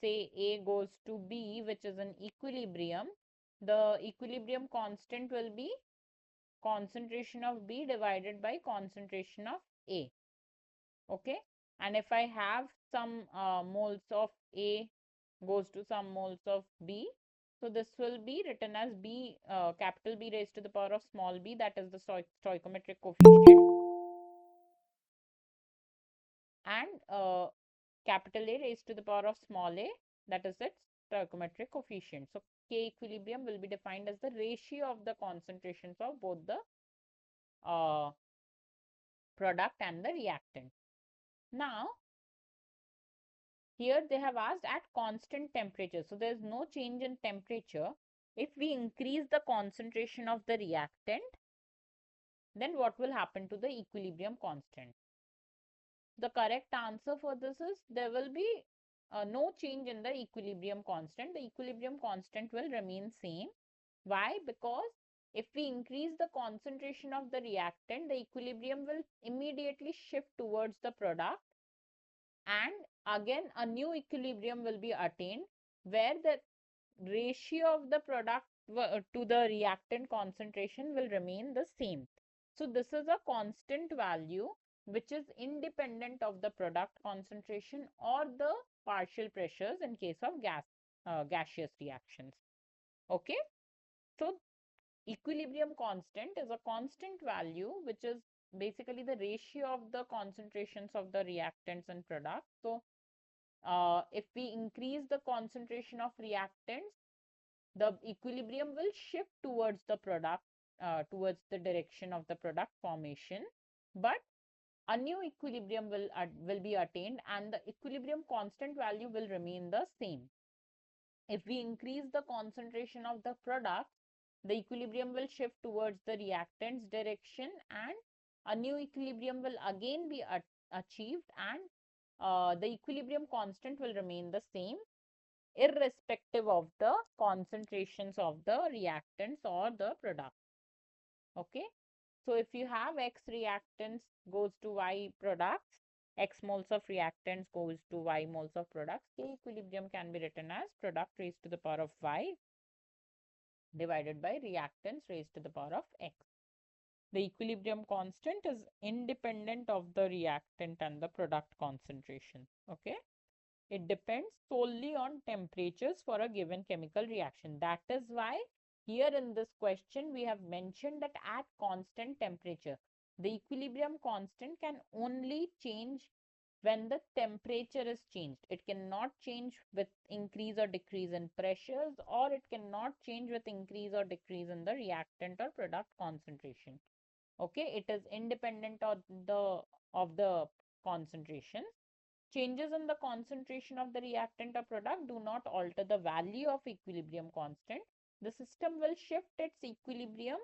say A goes to B, which is an equilibrium, the equilibrium constant will be concentration of B divided by concentration of A. Okay. And if I have some moles of A goes to some moles of B, so this will be written as B, capital B raised to the power of small b, that is the stoichiometric coefficient, and capital A raised to the power of small a, that is its stoichiometric coefficient. So K equilibrium will be defined as the ratio of the concentrations of both the product and the reactant. Now, here they have asked at constant temperature. So there is no change in temperature. If we increase the concentration of the reactant, then what will happen to the equilibrium constant? The correct answer for this is there will be no change in the equilibrium constant. The equilibrium constant will remain same. Why? Because if we increase the concentration of the reactant, the equilibrium will immediately shift towards the product, and again a new equilibrium will be attained where the ratio of the product to the reactant concentration will remain the same. So this is a constant value which is independent of the product concentration or the partial pressures in case of gaseous reactions. Okay, so equilibrium constant is a constant value which is basically the ratio of the concentrations of the reactants and products. So if we increase the concentration of reactants, the equilibrium will shift towards the product, towards the direction of the product formation, but a new equilibrium will be attained and the equilibrium constant value will remain the same. If we increase the concentration of the product, the equilibrium will shift towards the reactants direction and a new equilibrium will again be achieved, and the equilibrium constant will remain the same irrespective of the concentrations of the reactants or the product. Okay, so if you have X reactants goes to Y products, X moles of reactants goes to Y moles of products, K equilibrium can be written as product raised to the power of Y divided by reactants raised to the power of X. The equilibrium constant is independent of the reactant and the product concentration. Okay, it depends solely on temperatures for a given chemical reaction. That is why here in this question we have mentioned that at constant temperature, the equilibrium constant can only change when the temperature is changed. It cannot change with increase or decrease in pressures, or it cannot change with increase or decrease in the reactant or product concentration. Okay, it is independent of the concentration. Changes in the concentration of the reactant or product do not alter the value of equilibrium constant. The system will shift its equilibrium.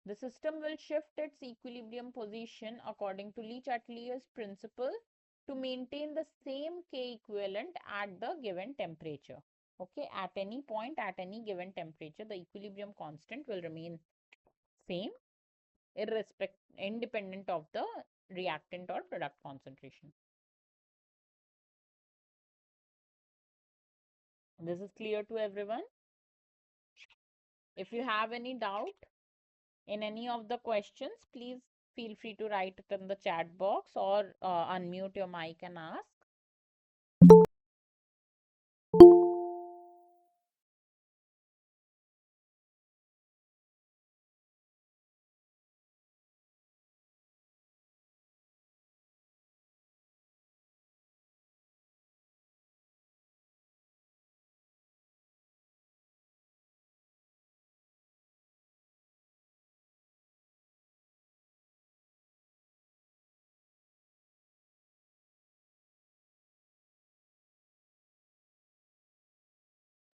The system will shift its equilibrium position according to Le Chatelier's principle to maintain the same K equivalent at the given temperature. Okay, at any point, at any given temperature, the equilibrium constant will remain same, independent of the reactant or product concentration. This is clear to everyone? If you have any doubt in any of the questions, please feel free to write it in the chat box or unmute your mic and ask.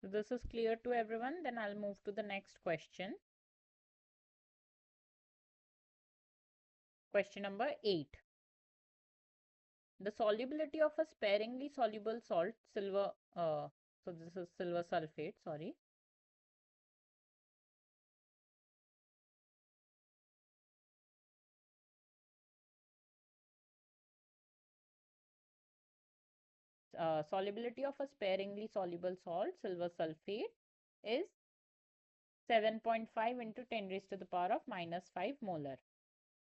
So this is clear to everyone. Then I'll move to the next question. Question number 8. The solubility of a sparingly soluble salt, silver, so this is silver sulfate, sorry. Solubility of a sparingly soluble salt, silver sulfate, is 7.5 into 10 raised to the power of -5 molar.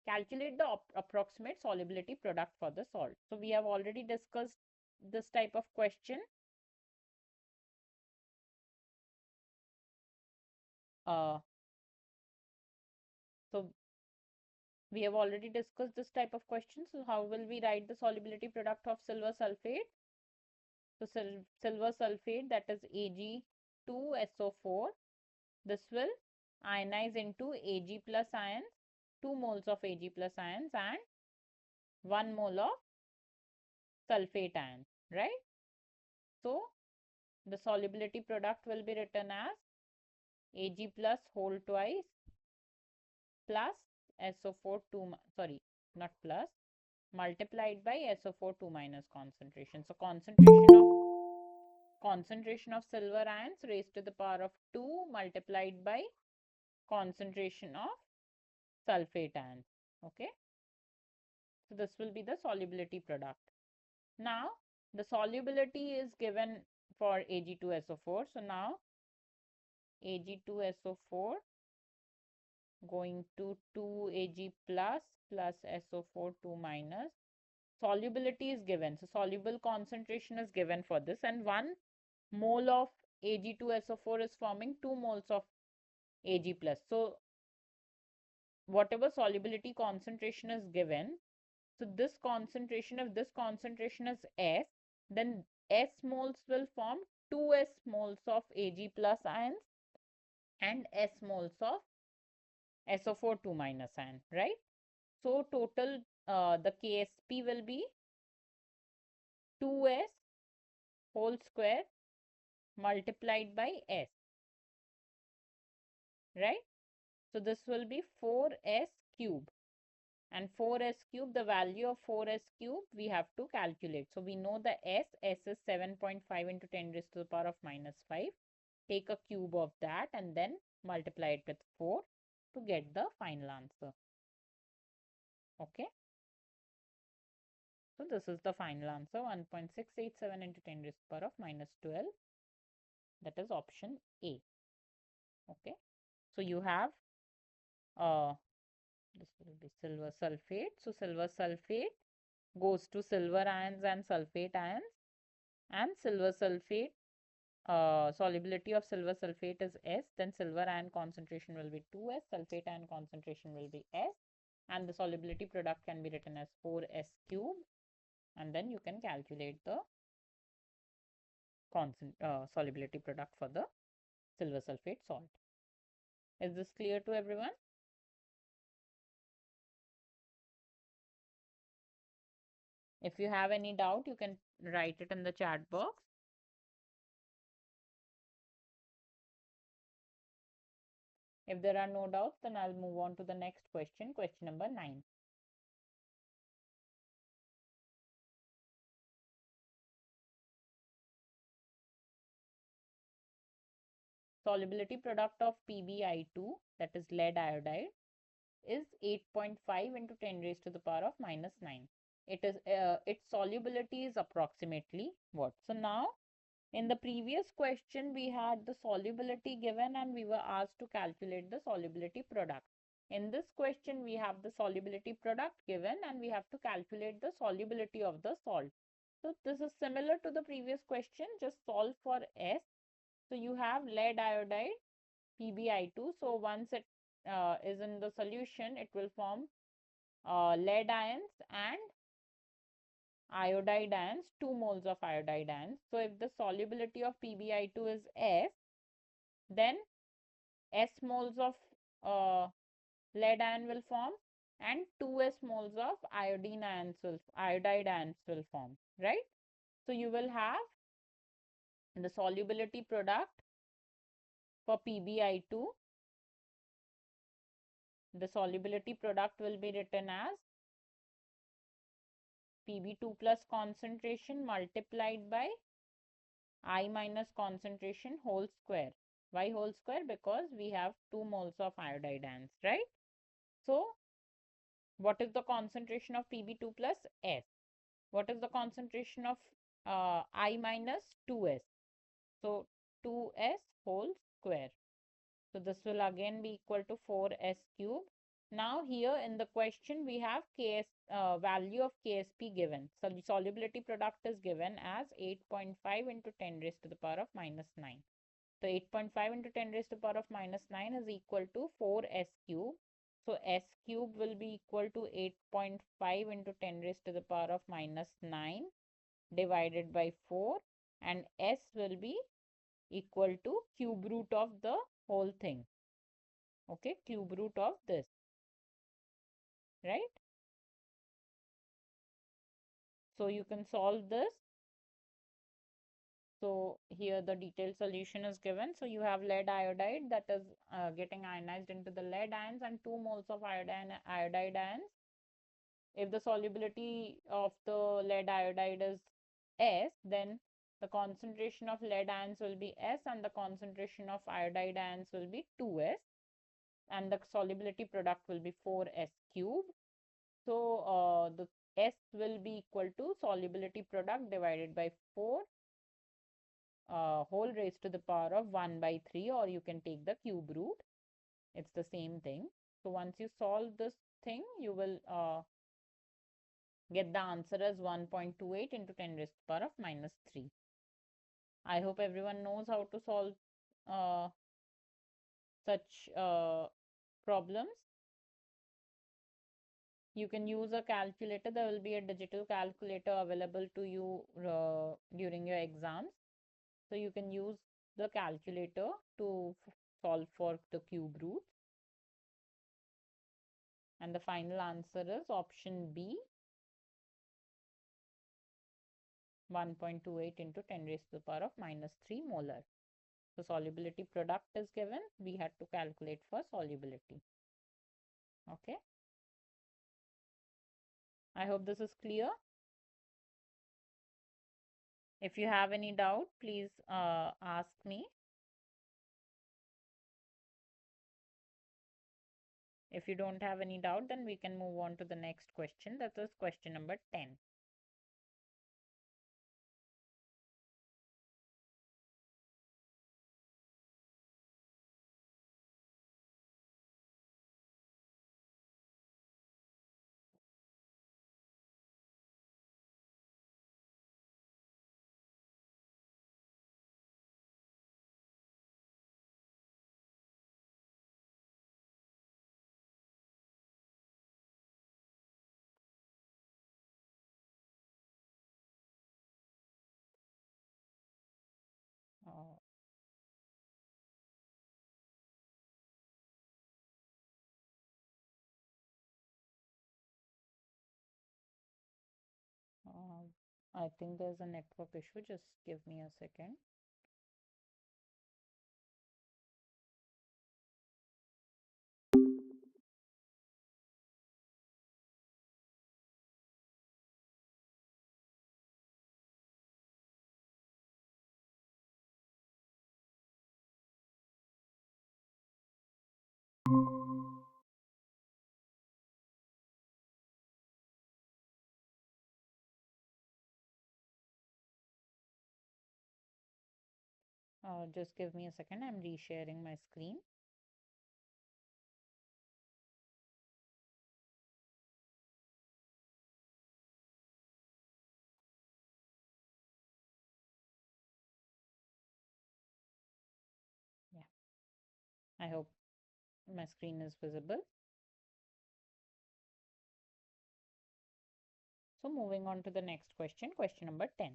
Calculate the approximate solubility product for the salt. So we have already discussed this type of question. So we have already discussed this type of question. So how will we write the solubility product of silver sulfate? So silver sulfate, that is Ag2SO4, this will ionize into Ag plus ions, 2 moles of Ag plus ions and 1 mole of sulfate ion, right? So the solubility product will be written as Ag plus whole twice plus SO4 2, sorry, not plus, multiplied by SO4 2 minus concentration. So concentration of silver ions raised to the power of 2 multiplied by concentration of sulfate ions. Okay. So this will be the solubility product. Now the solubility is given for Ag2SO4. So now Ag2SO4 going to 2Ag plus plus SO4 2 minus. Solubility is given. So soluble concentration is given for this, and 1 mole of Ag2SO4 is forming 2 moles of Ag plus. So whatever solubility concentration is given, so this concentration, if this concentration is S, then S moles will form 2S moles of Ag plus ions and S moles of SO4 2 minus ion, right? So total the Ksp will be 2S whole square multiplied by S, right? So this will be 4S cube. And 4S cube, the value of 4S cube, we have to calculate. So we know the S is 7.5 into 10 raised to the power of minus 5. Take a cube of that and then multiply it with 4 to get the final answer. Okay. So this is the final answer, 1.687 into 10 raised to the power of minus 12. That is option A. Okay. So you have this will be silver sulfate. So silver sulfate goes to silver ions and sulfate ions, and silver sulfate solubility of silver sulfate is S, then silver ion concentration will be 2S, sulfate ion concentration will be S, and the solubility product can be written as 4S cube, and then you can calculate the solubility product for the silver sulfate salt. Is this clear to everyone? If you have any doubt, you can write it in the chat box. If there are no doubts, then I'll move on to the next question, question number 9. Solubility product of PbI2, that is lead iodide, is 8.5 into 10 raised to the power of minus 9. Its solubility is approximately what? So now in the previous question we had the solubility given and we were asked to calculate the solubility product. In this question we have the solubility product given and we have to calculate the solubility of the salt. So this is similar to the previous question, just solve for S. So you have lead iodide PbI2. So once it is in the solution, it will form lead ions and iodide ions, 2 moles of iodide ions. So if the solubility of PbI2 is S, then S moles of lead ion will form and 2S moles of iodide ions will form, right? So you will have the solubility product for PbI2. The solubility product will be written as Pb2 plus concentration multiplied by I minus concentration whole square. Why whole square? Because we have 2 moles of iodide ions, right? So what is the concentration of Pb2 plus S? What is the concentration of I minus 2S? So 2S whole square. So this will again be equal to 4S cube. Now here in the question we have value of Ksp given. So the solubility product is given as 8.5 into 10 raised to the power of minus 9. So 8.5 into 10 raised to the power of minus 9 is equal to 4S cube. So S cube will be equal to 8.5 into 10 raised to the power of minus 9 divided by 4. and S will be equal to cube root of the whole thing. Okay, cube root of this, right? So you can solve this. So here the detailed solution is given. So you have lead iodide that is getting ionized into the lead ions and 2 moles of iodide ions. If the solubility of the lead iodide is S, then the concentration of lead ions will be S and the concentration of iodide ions will be 2S, and the solubility product will be 4S cube. So the S will be equal to solubility product divided by 4 whole raised to the power of 1 by 3, or you can take the cube root. It's the same thing. So once you solve this thing, you will get the answer as 1.28 into 10 raised to the power of minus 3. I hope everyone knows how to solve such problems. You can use a calculator. There will be a digital calculator available to you during your exams. So you can use the calculator to solve for the cube root. And the final answer is option B, 1.28 into 10 raised to the power of minus 3 molar. So solubility product is given. We had to calculate for solubility. Okay. I hope this is clear. If you have any doubt, please ask me. If you don't have any doubt, then we can move on to the next question. That is question number 10. Uh, I think there's a network issue. Just give me a second. Just give me a second. I'm resharing my screen. Yeah, I hope my screen is visible. So moving on to the next question, question number 10.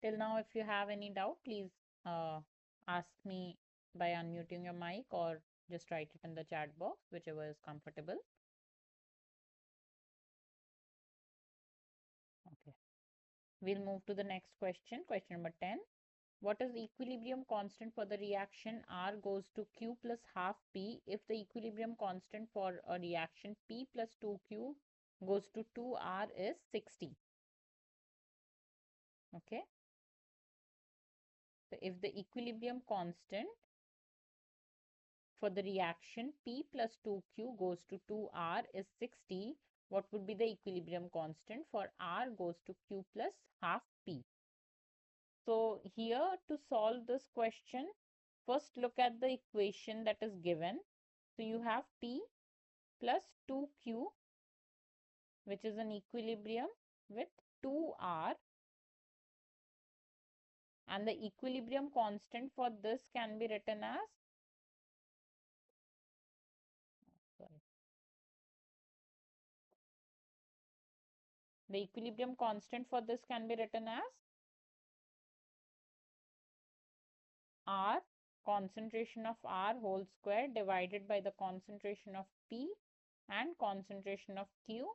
Till now, if you have any doubt, please ask me by unmuting your mic or just write it in the chat box, whichever is comfortable. Okay. We'll move to the next question, question number 10. What is the equilibrium constant for the reaction R goes to Q plus half P if the equilibrium constant for a reaction P plus 2Q goes to 2R is 60? Okay. So if the equilibrium constant for the reaction P plus 2Q goes to 2R is 60, what would be the equilibrium constant for R goes to Q plus half P? So here to solve this question, first look at the equation that is given. So you have P plus 2Q, which is an equilibrium with 2R, and the equilibrium constant for this can be written as, sorry, the equilibrium constant for this can be written as R, concentration of R whole square divided by the concentration of P and concentration of Q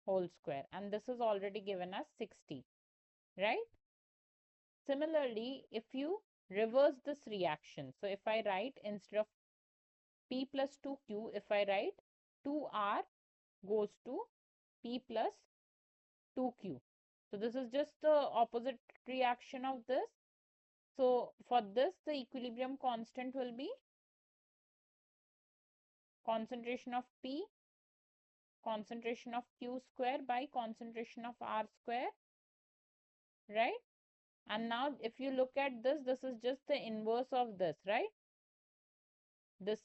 whole square, and this is already given as 60, right? Similarly, if you reverse this reaction, so if I write instead of P plus 2Q, if I write 2R goes to P plus 2Q. So this is just the opposite reaction of this. So for this, the equilibrium constant will be concentration of P, concentration of Q square by concentration of R square, right? And now if you look at this, this is just the inverse of this, right? This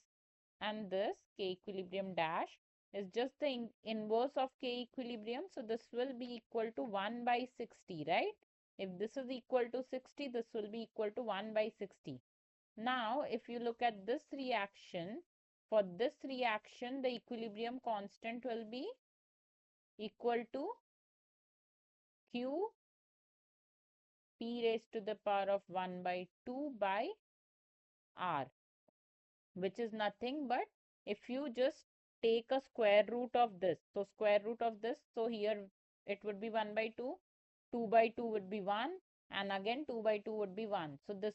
and this K equilibrium dash is just the inverse of K equilibrium. So this will be equal to 1 by 60, right? If this is equal to 60, this will be equal to 1 by 60. Now, if you look at this reaction, for this reaction, the equilibrium constant will be equal to Q P raised to the power of 1 by 2 by R, which is nothing but if you just take a square root of this. So square root of this, so here it would be 1 by 2, 2 by 2 would be 1, and again 2 by 2 would be 1. So this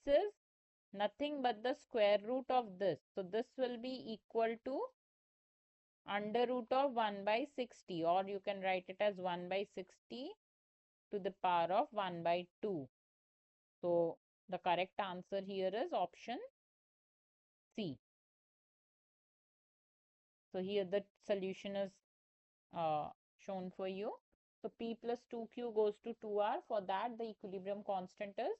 is nothing but the square root of this. So this will be equal to under root of 1 by 60, or you can write it as 1 by 60 to the power of 1 by 2. So the correct answer here is option C. So here the solution is shown for you. So P plus 2Q goes to 2R. For that, the equilibrium constant is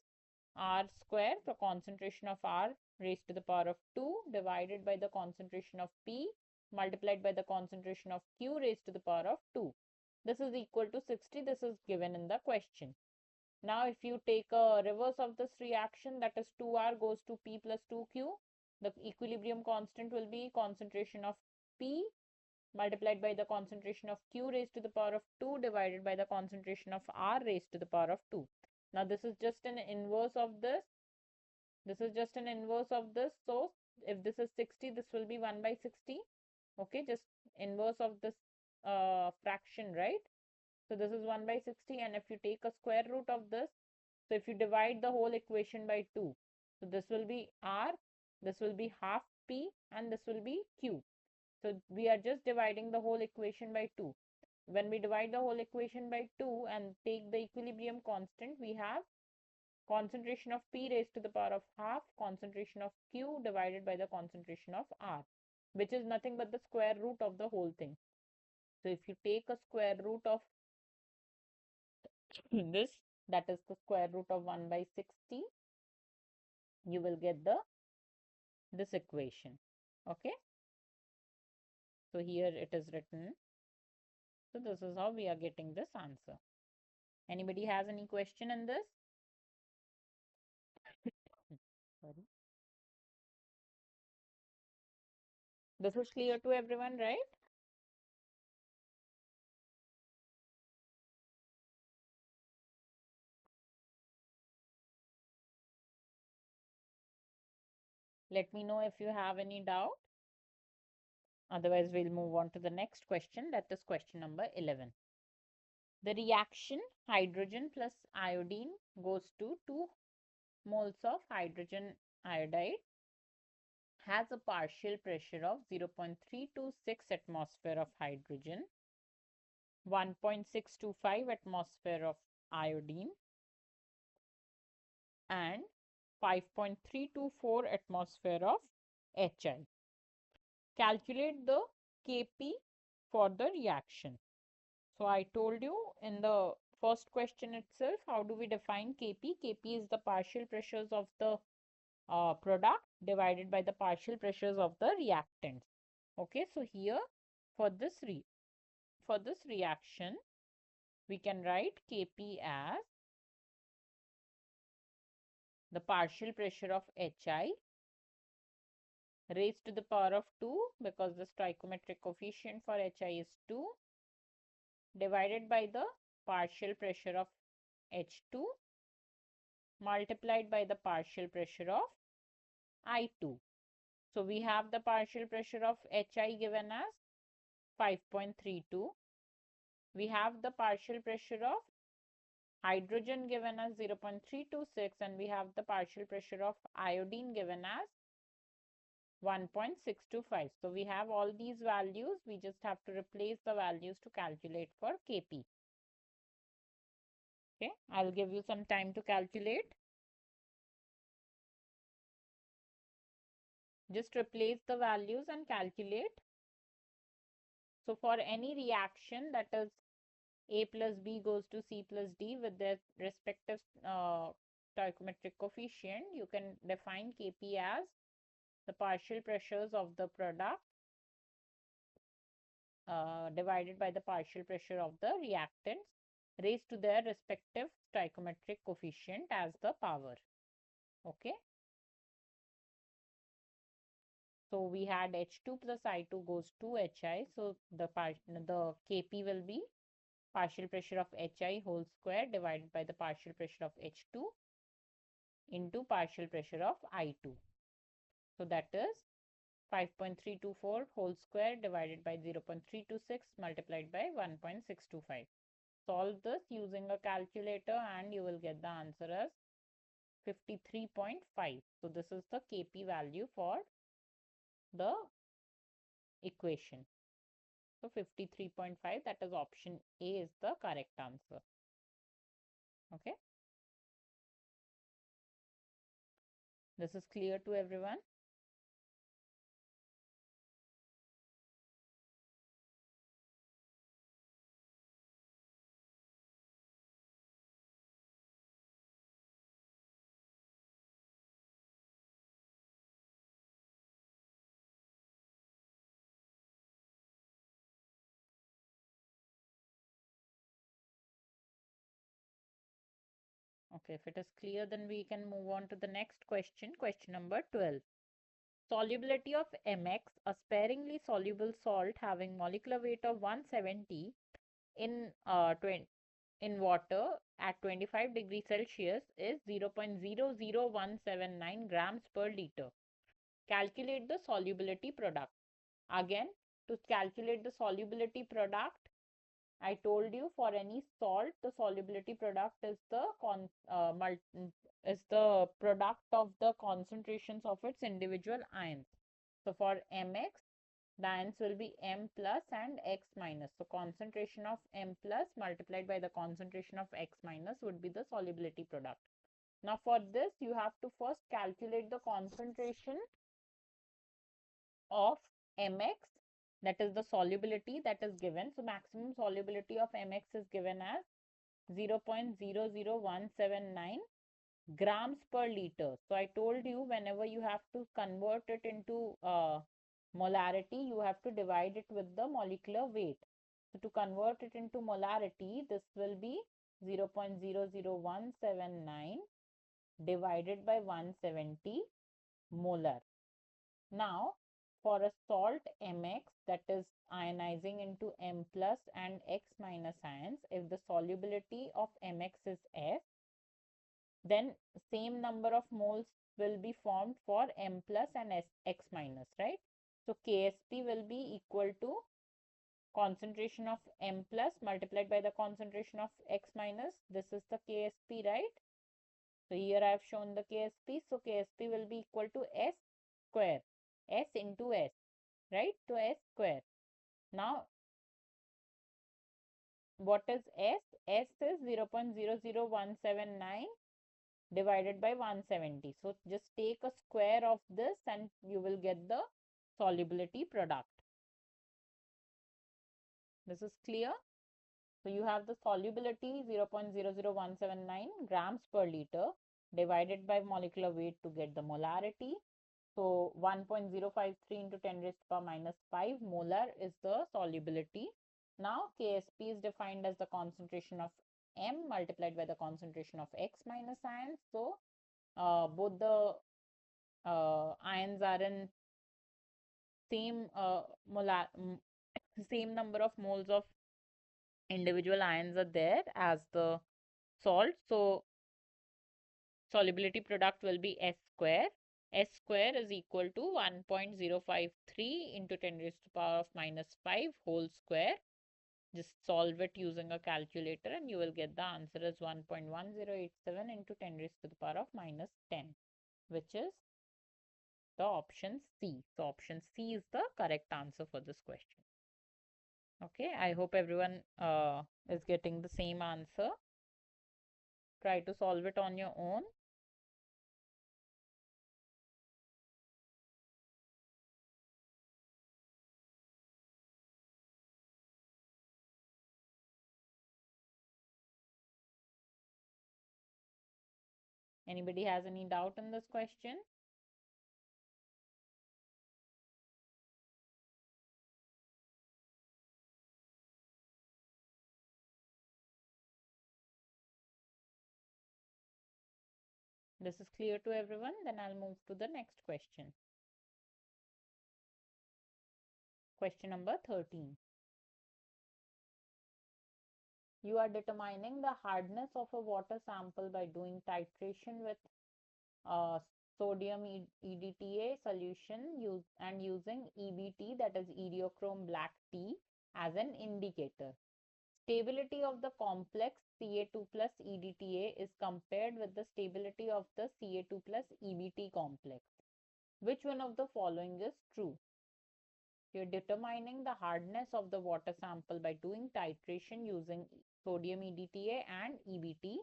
R square, the concentration of R raised to the power of 2 divided by the concentration of P multiplied by the concentration of Q raised to the power of 2. This is equal to 60. This is given in the question. Now, if you take a reverse of this reaction, that is 2R goes to P plus 2Q, the equilibrium constant will be concentration of P multiplied by the concentration of Q raised to the power of 2 divided by the concentration of R raised to the power of 2. Now, this is just an inverse of this. This is just an inverse of this. So, if this is 60, this will be 1 by 60. Okay, just inverse of this fraction, right? So, this is 1 by 60. And if you take a square root of this, so if you divide the whole equation by 2, so this will be R, this will be half P, and this will be Q. So we are just dividing the whole equation by 2. When we divide the whole equation by 2 and take the equilibrium constant, we have concentration of P raised to the power of half concentration of Q divided by the concentration of R, which is nothing but the square root of the whole thing. So if you take a square root of this, that is the square root of 1 by 60, you will get this equation. Okay. So here it is written. So this is how we are getting this answer. Anybody has any question in this? Sorry. This is clear to everyone, right? Let me know if you have any doubt. Otherwise, we'll move on to the next question. That is question number 11. The reaction hydrogen plus iodine goes to 2 moles of hydrogen iodide has a partial pressure of 0.326 atmosphere of hydrogen, 1.625 atmosphere of iodine, and 5.324 atmosphere of HI. Calculate the Kp for the reaction. So I told you in the first question itself, how do we define Kp? Kp is the partial pressures of the product divided by the partial pressures of the reactants. Okay, so here for this reaction, we can write Kp as the partial pressure of Hi raised to the power of 2, because the stoichiometric coefficient for Hi is 2, divided by the partial pressure of H2 multiplied by the partial pressure of I2. So we have the partial pressure of HI given as 5.32. We have the partial pressure of hydrogen given as 0.326, and we have the partial pressure of iodine given as 1.625. So we have all these values. We just have to replace the values to calculate for Kp. Okay, I'll give you some time to calculate. Just replace the values and calculate. So for any reaction, that is A plus B goes to C plus D with their respective stoichiometric coefficient, you can define Kp as the partial pressures of the product divided by the partial pressure of the reactants raised to their respective stoichiometric coefficient as the power. Okay. So we had H2 plus I2 goes to HI. So the Kp will be partial pressure of HI whole square divided by the partial pressure of H2 into partial pressure of I2. So that is 5.324 whole square divided by 0.326 multiplied by 1.625. Solve this using a calculator and you will get the answer as 53.5. So this is the Kp value for the equation. So 53.5, that is option A is the correct answer. Okay. This is clear to everyone? Okay, if it is clear, then we can move on to the next question, question number 12. Solubility of MX, a sparingly soluble salt having molecular weight of 170 in in water at 25 degrees Celsius is 0.00179 grams per liter. Calculate the solubility product. Again, to calculate the solubility product, I told you for any salt, the solubility product is the product of the concentrations of its individual ions. So for Mx, the ions will be M plus and X minus. So concentration of M plus multiplied by the concentration of X minus would be the solubility product. Now for this, you have to first calculate the concentration of Mx, that is the solubility that is given. So maximum solubility of Mx is given as 0.00179 grams per liter. So I told you whenever you have to convert it into molarity, you have to divide it with the molecular weight. So to convert it into molarity, this will be 0.00179 divided by 170 molar. Now, for a salt Mx that is ionizing into M plus and X minus ions, if the solubility of Mx is S, then same number of moles will be formed for M plus and X minus, right? So Ksp will be equal to concentration of M plus multiplied by the concentration of X minus. This is the Ksp, right? So here I have shown the Ksp. So Ksp will be equal to S square. S into S, right? To S square. Now, what is S? S is 0.00179 divided by 170. So, just take a square of this and you will get the solubility product. This is clear? So, you have the solubility 0.00179 grams per liter divided by molecular weight to get the molarity. So 1.053 into 10 raised to the power minus 5 molar is the solubility. Now Ksp is defined as the concentration of M multiplied by the concentration of X minus ions. So both the ions are in same same number of moles of individual ions are there as the salt. So solubility product will be S square. S square is equal to 1.053 into 10 raised to the power of minus 5 whole square. Just solve it using a calculator and you will get the answer as 1.1087 into 10 raised to the power of minus 10, which is the option C. So option C is the correct answer for this question. Okay, I hope everyone is getting the same answer. Try to solve it on your own. Anybody has any doubt in this question? This is clear to everyone. Then I'll move to the next question. Question number 13. You are determining the hardness of a water sample by doing titration with sodium EDTA solution and using EBT, that is iriochrome black tea, as an indicator. Stability of the complex Ca2 plus EDTA is compared with the stability of the Ca2 plus EBT complex. Which one of the following is true? You're determining the hardness of the water sample by doing titration using sodium EDTA and EBT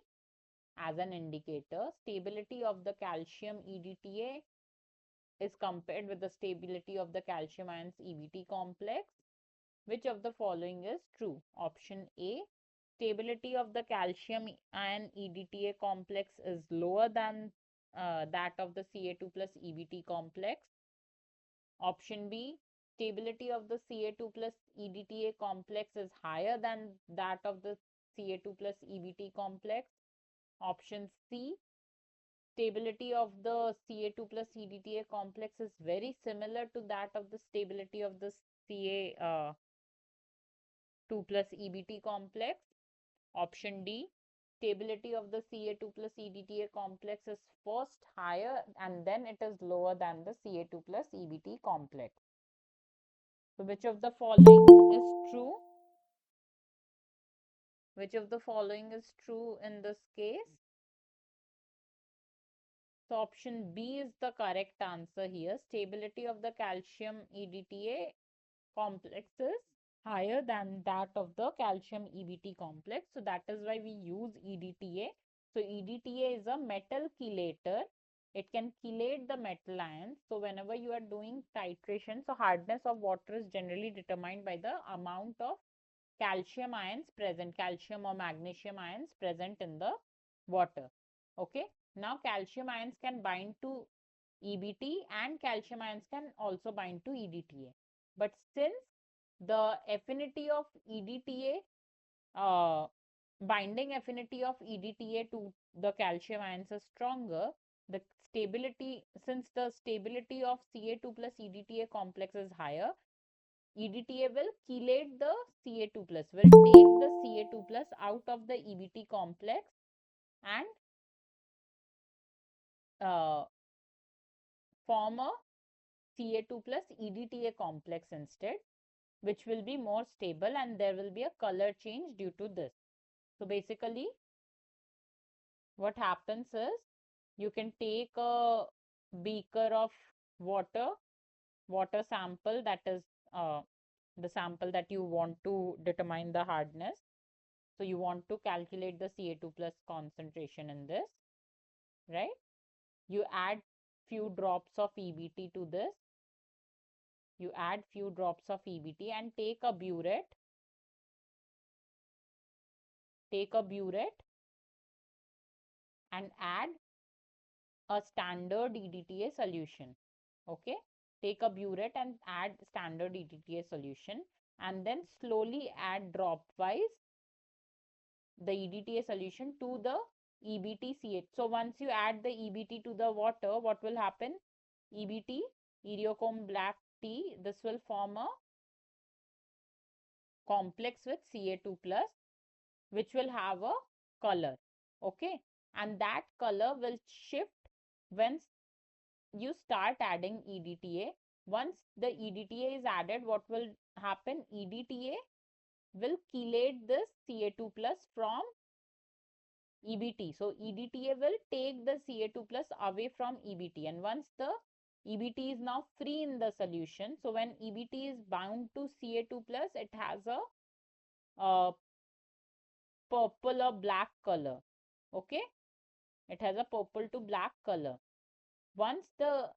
as an indicator. Stability of the calcium EDTA is compared with the stability of the calcium ions EBT complex. Which of the following is true? Option A, stability of the calcium ion EDTA complex is lower than that of the Ca2 plus EBT complex. Option B, stability of the Ca2 plus EDTA complex is higher than that of the Ca2 plus EBT complex. Option C, stability of the Ca2 plus EDTA complex is very similar to that of the stability of the Ca2 plus EBT complex. Option D, stability of the Ca2 plus EDTA complex is first higher and then it is lower than the Ca2 plus EBT complex. So which of the following is true? Which of the following is true in this case? So option B is the correct answer here. Stability of the calcium EDTA complex is higher than that of the calcium EBT complex. So that is why we use EDTA. So EDTA is a metal chelator. It can chelate the metal ions. So whenever you are doing titration, so hardness of water is generally determined by the amount of calcium ions present, calcium or magnesium ions present in the water. Okay. Now calcium ions can bind to EBT and calcium ions can also bind to EDTA. But since the affinity of EDTA, binding affinity of EDTA to the calcium ions is stronger, the stability, since the stability of Ca2 plus EDTA complex is higher, EDTA will chelate the Ca2 plus, will take the Ca2 plus out of the EBT complex and form a Ca2 plus EDTA complex instead, which will be more stable and there will be a color change due to this. So basically what happens is you can take a beaker of water sample, that is the sample that you want to determine the hardness. So you want to calculate the Ca2 plus concentration in this, right? You add few drops of EBT to this. You add few drops of EBT and take a burette. Take a burette and add a standard EDTA solution. Okay. Take a burette and add standard EDTA solution and then slowly add dropwise the EDTA solution to the EBT CH. So once you add the EBT to the water, what will happen? EBT, iriochrome black tea, this will form a complex with Ca2 plus, which will have a color. Okay. and that color will shift when you start adding EDTA. Once the EDTA is added, what will happen? EDTA will chelate this Ca2 plus from EBT. So EDTA will take the Ca2 plus away from EBT, and once the EBT is now free in the solution, so when EBT is bound to Ca2 plus, it has a purple or black color. Okay, it has a purple to black color. Once the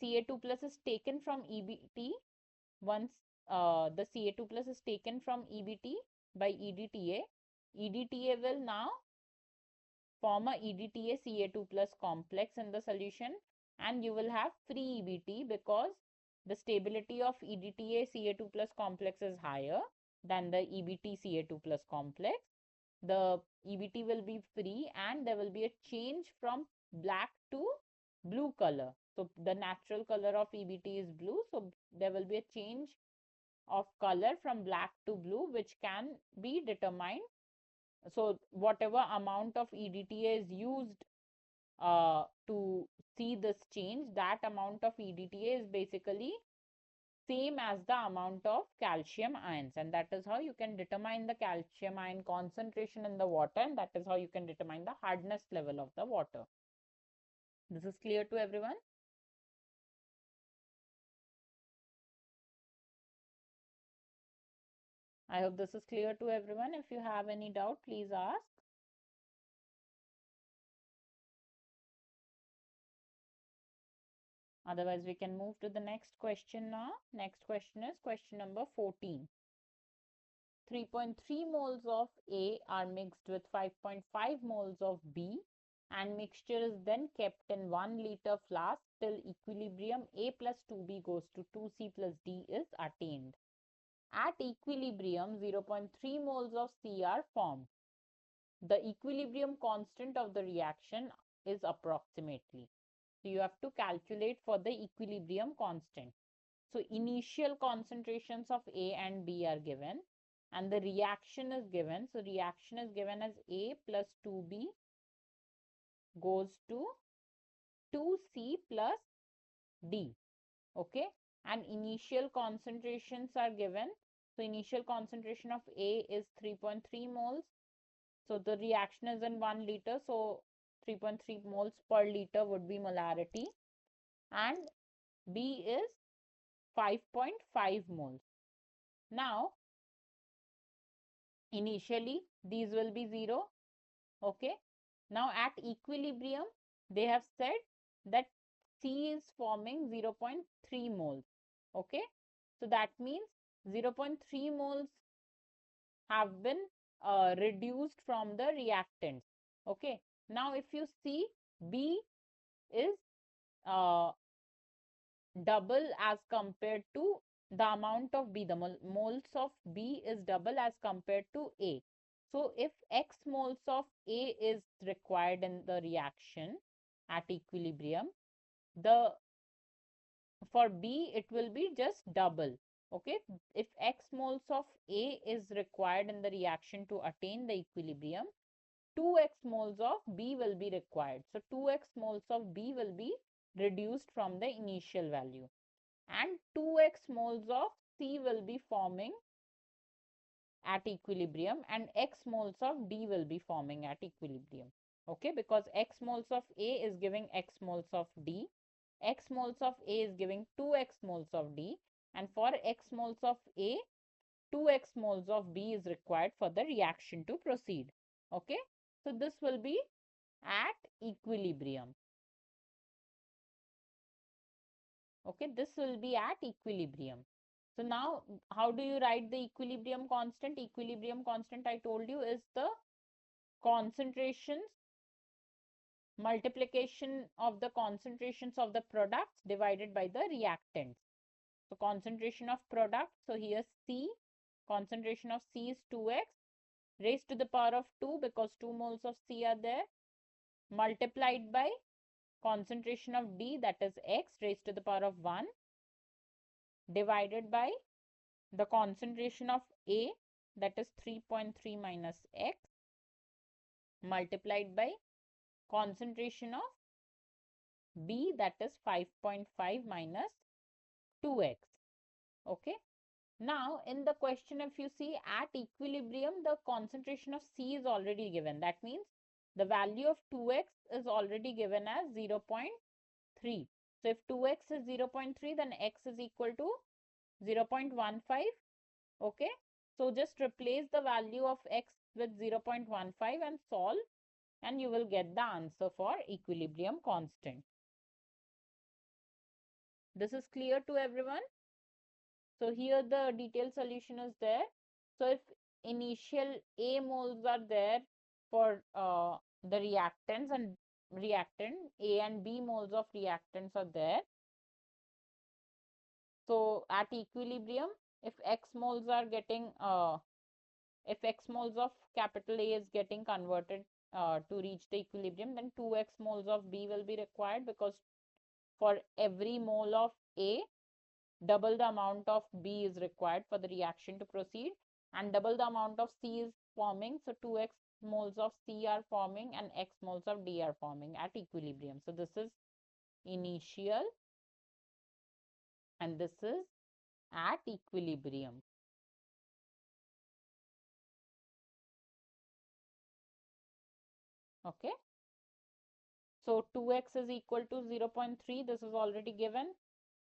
Ca2 plus is taken from EBT, once the Ca2 plus is taken from EBT by EDTA, EDTA will now form a EDTA Ca2 plus complex in the solution, and you will have free EBT because the stability of EDTA Ca2 plus complex is higher than the EBT Ca2 plus complex. The EBT will be free and there will be a change from black to blue color. So the natural color of EBT is blue. So there will be a change of color from black to blue, which can be determined. So whatever amount of EDTA is used to see this change, that amount of EDTA is basically same as the amount of calcium ions, and that is how you can determine the calcium ion concentration in the water, and that is how you can determine the hardness level of the water. This is clear to everyone? I hope this is clear to everyone. If you have any doubt, please ask. Otherwise, we can move to the next question now. Next question is question number 14. 3.3 moles of A are mixed with 5.5 moles of B, and mixture is then kept in 1 liter flask till equilibrium A plus 2B goes to 2C plus D is attained. At equilibrium, 0.3 moles of C are formed. The equilibrium constant of the reaction is approximately. So you have to calculate for the equilibrium constant. So initial concentrations of A and B are given and the reaction is given. So reaction is given as A plus 2B goes to 2C plus D. Okay, and initial concentrations are given. So initial concentration of A is 3.3 moles. So the reaction is in 1 liter. So 3.3 moles per liter would be molarity. And B is 5.5 moles. Now, initially, these will be 0. Okay. Now, at equilibrium, they have said that C is forming 0.3 moles. Okay. So, that means 0.3 moles have been reduced from the reactants. Okay. Now, if you see, B is double as compared to the amount of B, the moles of B is double as compared to A. So if X moles of A is required in the reaction at equilibrium, for B it will be just double. Okay, if X moles of A is required in the reaction to attain the equilibrium, 2x moles of B will be required. So 2x moles of B will be reduced from the initial value, and 2x moles of C will be forming at equilibrium and x moles of D will be forming at equilibrium. Okay, because x moles of A is giving x moles of D, x moles of A is giving 2x moles of D, and for x moles of A, 2x moles of B is required for the reaction to proceed. Okay, so this will be at equilibrium. Okay, this will be at equilibrium. So now, how do you write the equilibrium constant? Equilibrium constant, I told you, is the concentrations, multiplication of the concentrations of the products divided by the reactants. So concentration of product, so here C, concentration of C is 2x raised to the power of 2 because 2 moles of C are there, multiplied by concentration of D, that is x raised to the power of 1, divided by the concentration of A, that is 3.3 minus x, multiplied by concentration of B, that is 5.5 minus 2x. Okay. Now, in the question, if you see at equilibrium, the concentration of C is already given. That means the value of 2x is already given as 0.3. So, if 2x is 0.3, then x is equal to 0.15. Okay. So, just replace the value of x with 0.15 and solve, and you will get the answer for equilibrium constant. This is clear to everyone? So here the detailed solution is there. So if initial A moles are there for the reactants and reactant, A and B moles of reactants are there. So at equilibrium, if X moles are getting, if X moles of capital A is getting converted to reach the equilibrium, then 2X moles of B will be required, because for every mole of A, double the amount of B is required for the reaction to proceed, and double the amount of C is forming. So 2x moles of C are forming and x moles of D are forming at equilibrium. So this is initial and this is at equilibrium. Okay. So 2x is equal to 0.3. This is already given.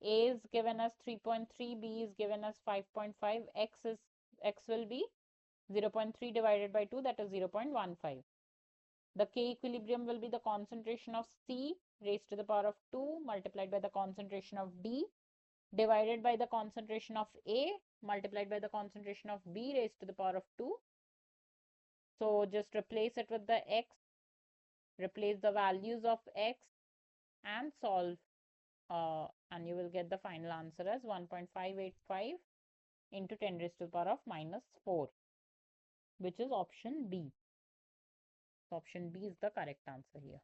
A is given as 3.3, B is given as 5.5, x will be 0.3 divided by 2, that is 0.15. The K equilibrium will be the concentration of C raised to the power of 2 multiplied by the concentration of D divided by the concentration of A multiplied by the concentration of B raised to the power of 2. So just replace it with the x, replace the values of x and solve, and you will get the final answer as 1.585 into 10 raised to the power of minus 4, which is option B. Option B is the correct answer here.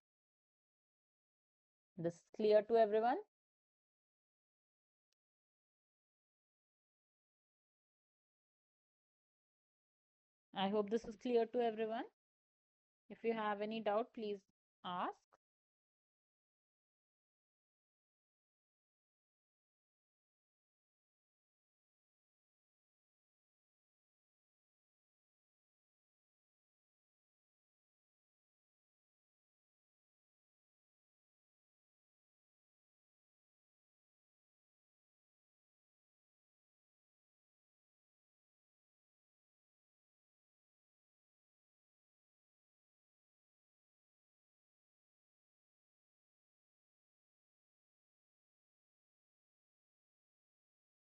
This is clear to everyone? I hope this is clear to everyone. If you have any doubt, please ask.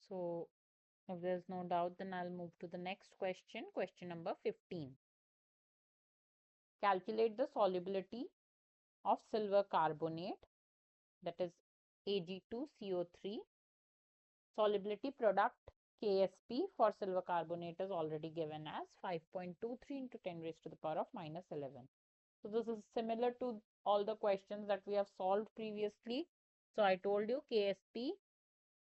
So if there's no doubt, then I'll move to the next question. Question number 15. Calculate the solubility of silver carbonate, that is Ag2CO3. Solubility product KSP for silver carbonate is already given as 5.23 into 10 raised to the power of minus 11. So this is similar to all the questions that we have solved previously. So I told you KSP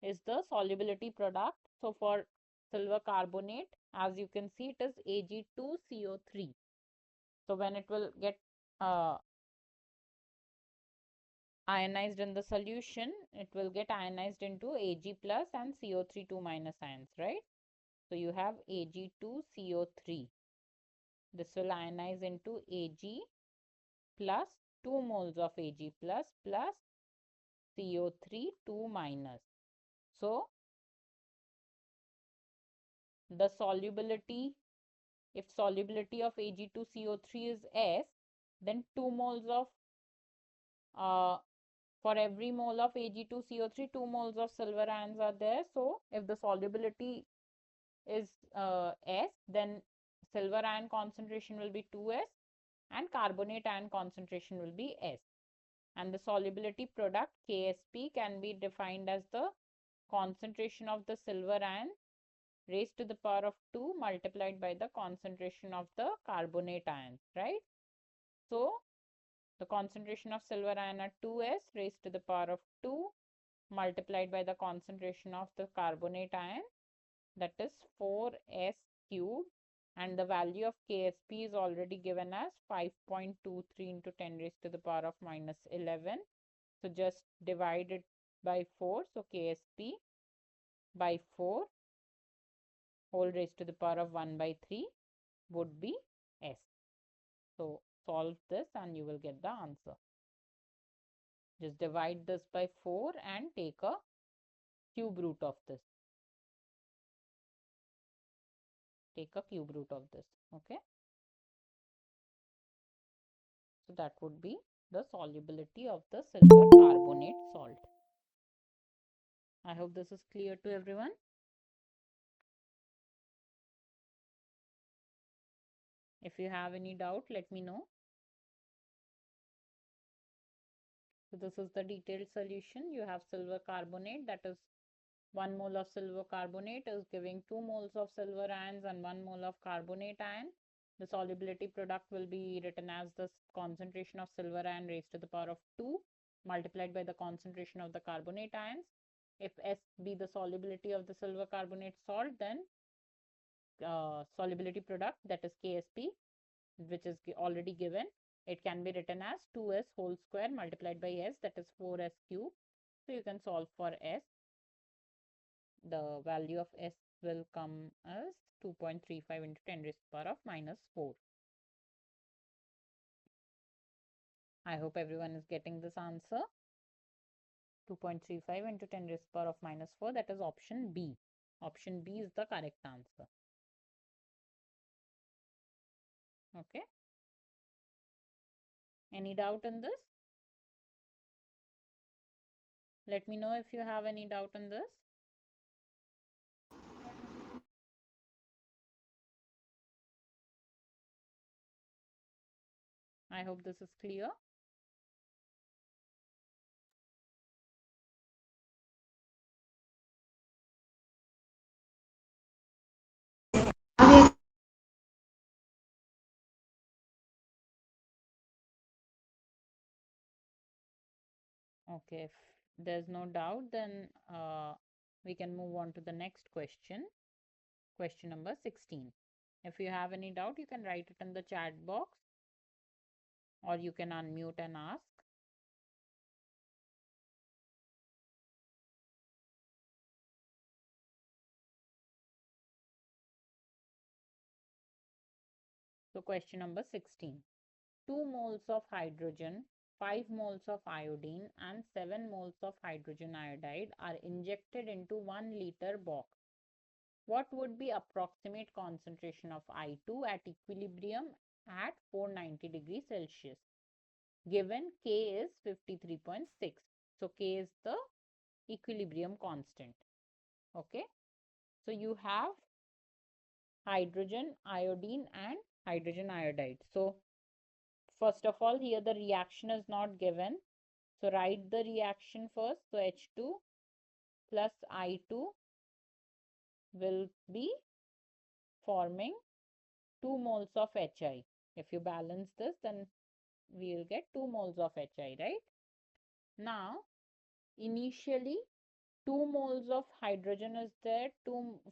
is the solubility product. So for silver carbonate, as you can see, it is Ag2CO3. So when it will get ionized in the solution, it will get ionized into Ag plus and CO3 2 minus ions, right? So you have Ag2CO3. This will ionize into Ag plus 2 moles of Ag plus CO3 2 minus. So the solubility, if solubility of Ag2CO3 is S, then 2 moles of for every mole of Ag2CO3, 2 moles of silver ions are there. So if the solubility is S, then silver ion concentration will be 2S and carbonate ion concentration will be S. And the solubility product KSP can be defined as the concentration of the silver ion raised to the power of 2 multiplied by the concentration of the carbonate ions, right? So the concentration of silver ion at 2S raised to the power of 2 multiplied by the concentration of the carbonate ion, that is 4S cube And the value of KSP is already given as 5.23 into 10 raised to the power of minus 11. So just divide it by 4. So KSP by 4 whole raised to the power of 1 by 3 would be S. So solve this and you will get the answer. Just divide this by 4 and take a cube root of this. Take a cube root of this. Okay. So that would be the solubility of the silver carbonate salt. I hope this is clear to everyone. If you have any doubt, let me know. So this is the detailed solution. You have silver carbonate, that is 1 mole of silver carbonate is giving 2 moles of silver ions and 1 mole of carbonate ion. The solubility product will be written as the concentration of silver ion raised to the power of 2 multiplied by the concentration of the carbonate ions. If S be the solubility of the silver carbonate salt, then solubility product, that is KSP, which is already given, it can be written as 2S whole square multiplied by S, that is 4S cube. So you can solve for S. The value of S will come as 2.35 into 10 raised to the power of minus 4. I hope everyone is getting this answer. 2.35 into 10 raised to the power of minus 4, that is option B. Option B is the correct answer. Okay. Any doubt in this? Let me know if you have any doubt in this. I hope this is clear. Okay, if there's no doubt, then we can move on to the next question. Question number 16. If you have any doubt, you can write it in the chat box or you can unmute and ask. So question number 16. 2 moles of hydrogen, 5 moles of iodine and 7 moles of hydrogen iodide are injected into 1 liter box. What would be approximate concentration of I2 at equilibrium at 490 degrees Celsius? Given K is 53.6. So K is the equilibrium constant. Okay. So you have hydrogen, iodine and hydrogen iodide. So first of all, here the reaction is not given. So write the reaction first. So H2 plus I2 will be forming 2 moles of HI. If you balance this, then we will get 2 moles of HI, right? Now, initially 2 moles of hydrogen is there,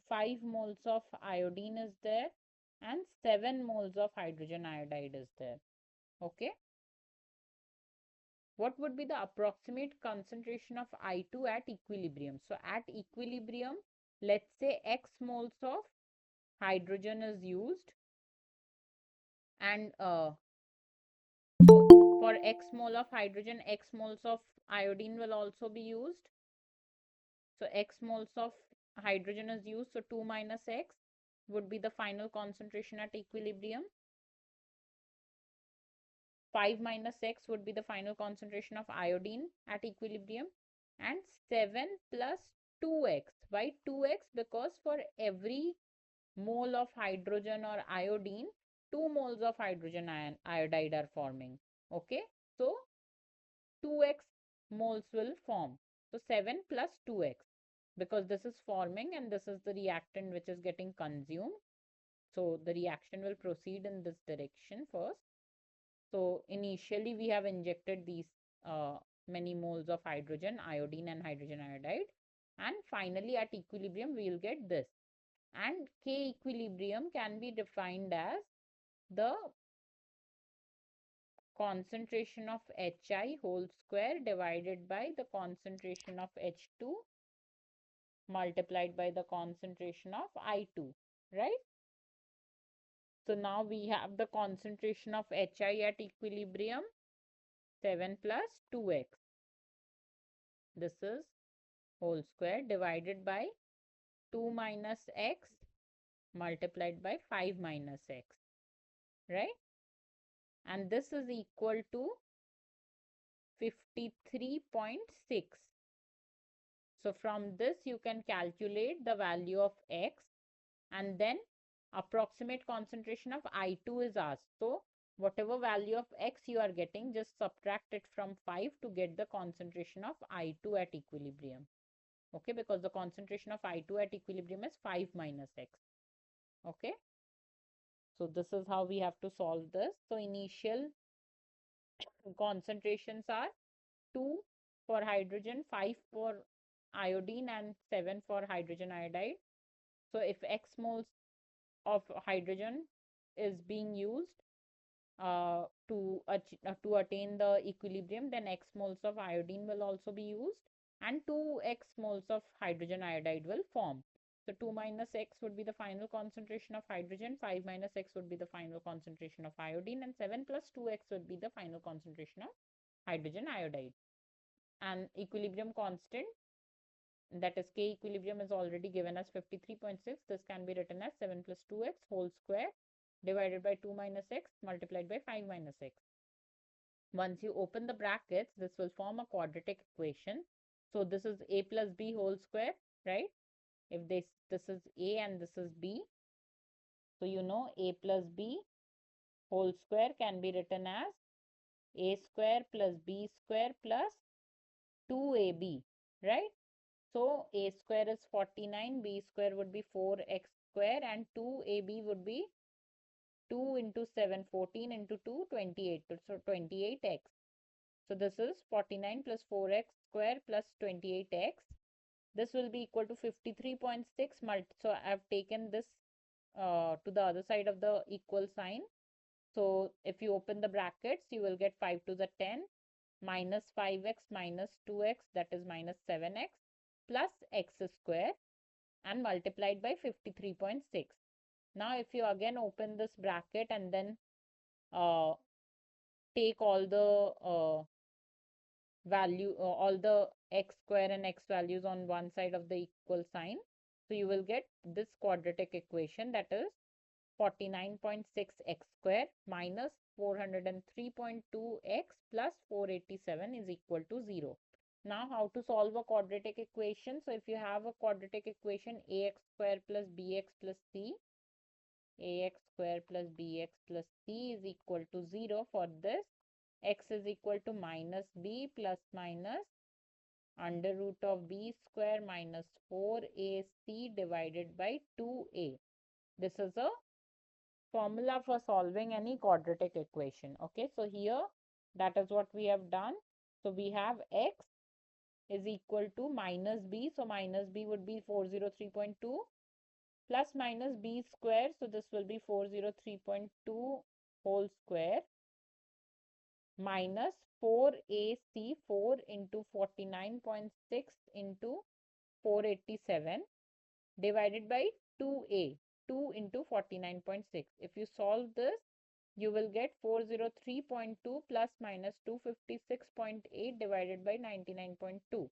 5 moles of iodine is there, and 7 moles of hydrogen iodide is there. Okay. What would be the approximate concentration of I2 at equilibrium? So at equilibrium, let's say X moles of hydrogen is used, and for X mole of hydrogen, X moles of iodine will also be used. So X moles of hydrogen is used, so 2 minus X would be the final concentration at equilibrium. 5 minus X would be the final concentration of iodine at equilibrium, and 7 plus 2X. Why 2X? Because for every mole of hydrogen or iodine, 2 moles of hydrogen iodide are forming. Okay, so 2X moles will form. So 7 plus 2X, because this is forming and this is the reactant which is getting consumed. So the reaction will proceed in this direction first. So initially we have injected these many moles of hydrogen, iodine and hydrogen iodide. And finally at equilibrium we will get this. And K equilibrium can be defined as the concentration of Hi whole square divided by the concentration of H2 multiplied by the concentration of I2, right? So now we have the concentration of Hi at equilibrium 7 plus 2x. This is whole square divided by 2 minus x multiplied by 5 minus x, right? And this is equal to 53.6. So from this you can calculate the value of x, and then approximate concentration of I2 is asked. So whatever value of x you are getting, just subtract it from 5 to get the concentration of I2 at equilibrium. Okay, because the concentration of I2 at equilibrium is 5 minus x. Okay, so this is how we have to solve this. So initial concentrations are 2 for hydrogen, 5 for iodine, and 7 for hydrogen iodide. So if x moles of hydrogen is being used to attain the equilibrium, then x moles of iodine will also be used, and 2x moles of hydrogen iodide will form. So 2 minus x would be the final concentration of hydrogen, 5 minus x would be the final concentration of iodine, and 7 plus 2x would be the final concentration of hydrogen iodide. And equilibrium constant, that is K equilibrium, is already given as 53.6. This can be written as 7 plus 2x whole square divided by 2 minus x multiplied by 5 minus x. Once you open the brackets, this will form a quadratic equation. So this is a plus b whole square, right? If this is a and this is b, so you know a plus b whole square can be written as a square plus b square plus 2ab, right? So a square is 49, b square would be 4x square, and 2ab would be 2 into 7, 14 into 2, 28. So 28x. So this is 49 plus 4x square plus 28x. This will be equal to 53.6. So I have taken this to the other side of the equal sign. So if you open the brackets, you will get 5 to the 10 minus 5x minus 2x, that is minus 7x, plus x square, and multiplied by 53.6. Now if you again open this bracket and then take all the all the x square and x values on one side of the equal sign, so you will get this quadratic equation, that is 49.6x square minus 403.2x plus 487 is equal to 0. Now how to solve a quadratic equation? So if you have a quadratic equation, ax square plus bx plus c, ax square plus bx plus c is equal to 0. For this, x is equal to minus b plus minus under root of b square minus 4ac divided by 2a. This is a formula for solving any quadratic equation. Okay, so here that is what we have done. So we have x is equal to minus b. So minus b would be 403.2 plus minus b square. So this will be 403.2 whole square minus 4ac, 4 into 49.6 into 487 divided by 2a, 2 into 49.6. If you solve this, you will get 403.2 plus minus 256.8 divided by 99.2.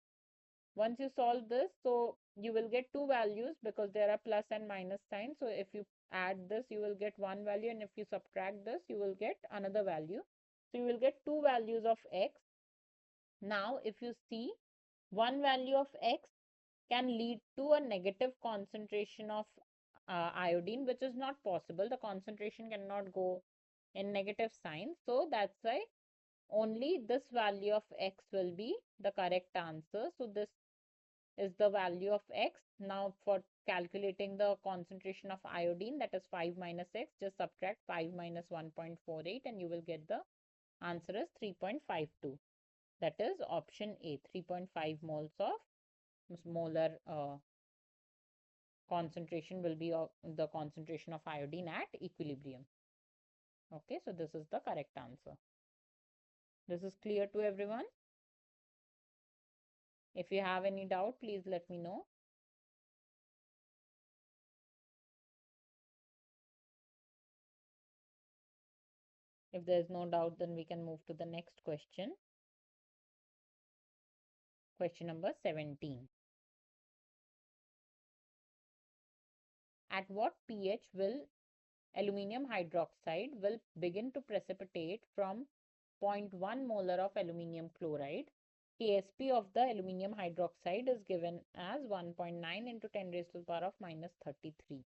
Once you solve this, so you will get two values because there are plus and minus signs. So if you add this, you will get one value, and if you subtract this, you will get another value. So you will get two values of x. Now, if you see, one value of x can lead to a negative concentration of iodine, which is not possible. The concentration cannot go in negative sign. So that's why only this value of x will be the correct answer. So this is the value of x. Now for calculating the concentration of iodine, that is 5 minus x, just subtract 5 minus 1.48 and you will get the answer is 3.52. That is option A, 3.5 moles of molar concentration will be of the concentration of iodine at equilibrium. Okay, so this is the correct answer. This is clear to everyone? If you have any doubt, please let me know. If there is no doubt, then we can move to the next question. Question number 17. At what pH will aluminium hydroxide will begin to precipitate from 0.1 molar of aluminium chloride? Ksp of the aluminium hydroxide is given as 1.9 into 10 raised to the power of minus 33.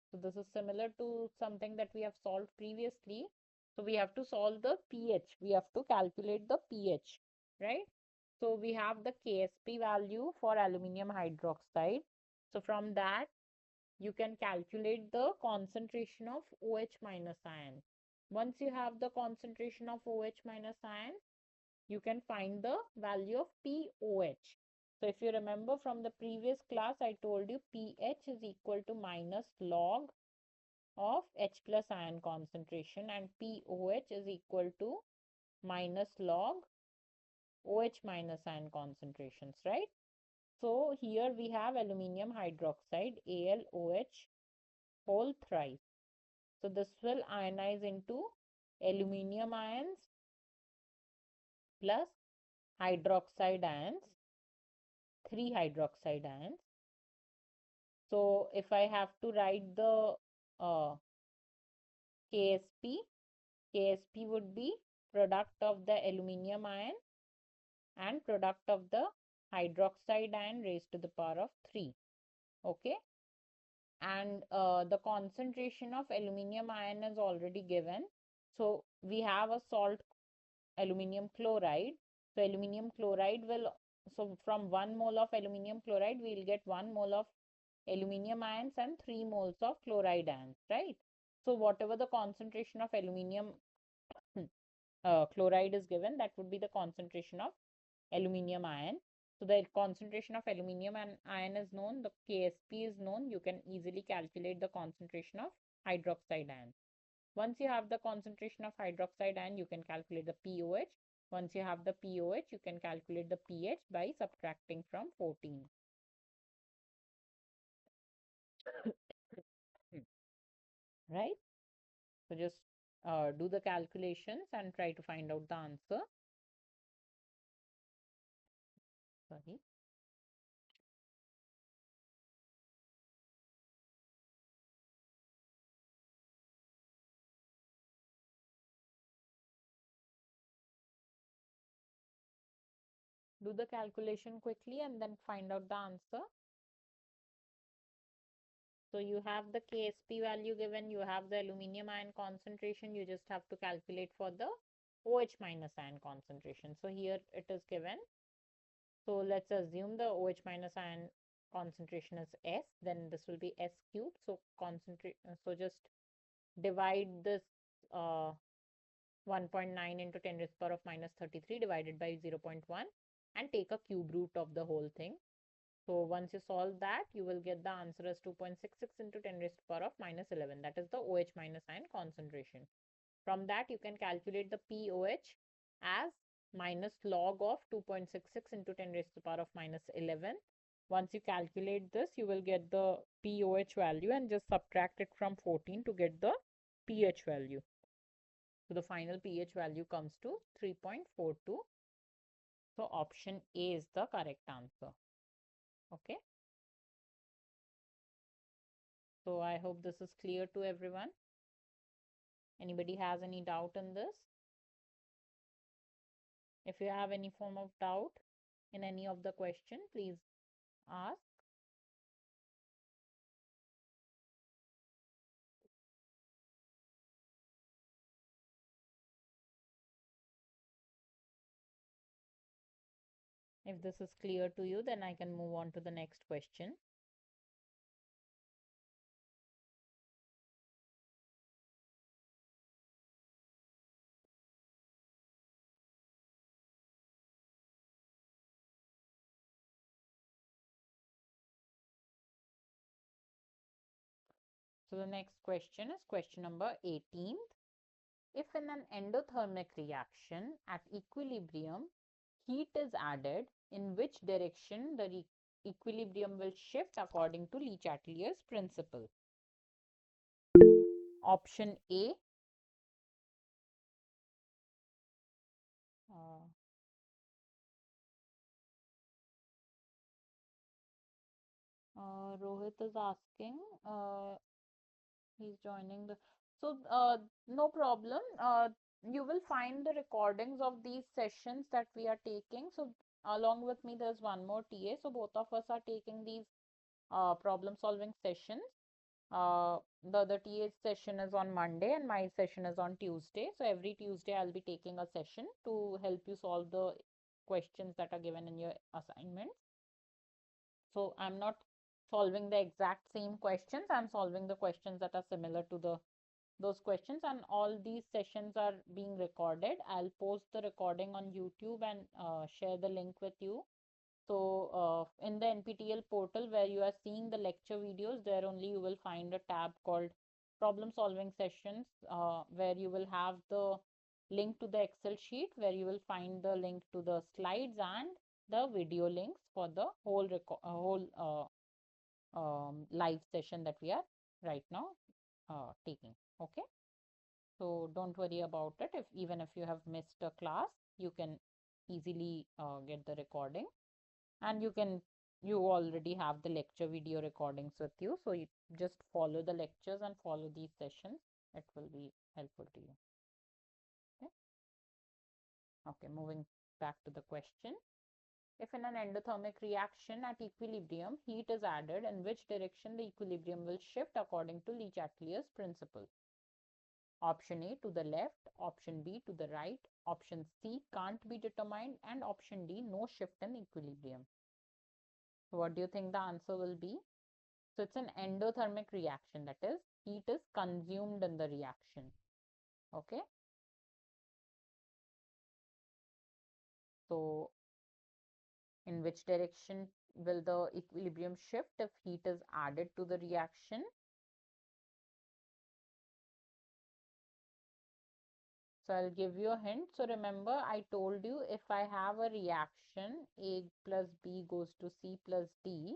So this is similar to something that we have solved previously. So we have to solve the pH. We have to calculate the pH, right? So we have the Ksp value for aluminium hydroxide. So from that, you can calculate the concentration of OH minus ion. Once you have the concentration of OH minus ion, you can find the value of pOH. So if you remember from the previous class, I told you pH is equal to minus log of H plus ion concentration, and pOH is equal to minus log OH minus ion concentrations, right? So here we have aluminium hydroxide, AlOH whole thrice. So this will ionize into aluminium ions plus hydroxide ions, 3 hydroxide ions. So if I have to write the KSP, KSP would be product of the aluminium ion and product of the hydroxide ion raised to the power of 3. Okay. And the concentration of aluminium ion is already given. So we have a salt aluminium chloride. So aluminium chloride will, so from 1 mole of aluminium chloride, we will get 1 mole of aluminium ions and 3 moles of chloride ions, right? So whatever the concentration of aluminium chloride is given, that would be the concentration of aluminium ion. So the concentration of aluminium and ion is known, the Ksp is known. You can easily calculate the concentration of hydroxide ion. Once you have the concentration of hydroxide ion, you can calculate the pOH. Once you have the pOH, you can calculate the pH by subtracting from 14. Right? So just do the calculations and try to find out the answer. Sorry. Do the calculation quickly and then find out the answer. So you have the Ksp value given, you have the aluminium ion concentration, you just have to calculate for the OH minus ion concentration. So here it is given. So let's assume the OH minus ion concentration is S, then this will be S cubed. So concentrate, so just divide this 1.9 into 10 raised to the power of minus 33 divided by 0.1 and take a cube root of the whole thing. So once you solve that, you will get the answer as 2.66 into 10 raised to the power of minus 11. That is the OH minus ion concentration. From that, you can calculate the pOH as minus log of 2.66 into 10 raised to the power of minus 11. Once you calculate this, you will get the pOH value and just subtract it from 14 to get the pH value. So the final pH value comes to 3.42. So option A is the correct answer. Okay. So I hope this is clear to everyone. Anybody has any doubt in this? If you have any form of doubt in any of the question, please ask. If this is clear to you, then I can move on to the next question. So the next question is question number 18. If in an endothermic reaction at equilibrium, heat is added, in which direction the equilibrium will shift according to Le Chatelier's principle? Option A. Uh, Rohit is asking, he's joining the. So, no problem. You will find the recordings of these sessions that we are taking. So, along with me, there's one more TA. So, both of us are taking these problem solving sessions. The other TA's session is on Monday and my session is on Tuesday. So, every Tuesday, I'll be taking a session to help you solve the questions that are given in your assignment. So I'm not solving the exact same questions. I'm solving the questions that are similar to those questions, and all these sessions are being recorded. I'll post the recording on YouTube and share the link with you. So in the NPTEL portal where you are seeing the lecture videos, there only you will find a tab called problem solving sessions, where you will have the link to the Excel sheet, where you will find the link to the slides and the video links for the whole live session that we are right now taking. Okay, so don't worry about it. If even if you have missed a class, you can easily get the recording, and you already have the lecture video recordings with you, so you just follow the lectures and follow these sessions. It will be helpful to you. Okay, moving back to the question. If in an endothermic reaction at equilibrium, heat is added, in which direction the equilibrium will shift according to Le Chatelier's principle? Option A, to the left, option B, to the right, option C, can't be determined, and option D, no shift in equilibrium. So what do you think the answer will be? So it's an endothermic reaction, that is, heat is consumed in the reaction. Okay. So in which direction will the equilibrium shift if heat is added to the reaction? So I'll give you a hint. So remember, I told you if I have a reaction, A plus B goes to C plus D,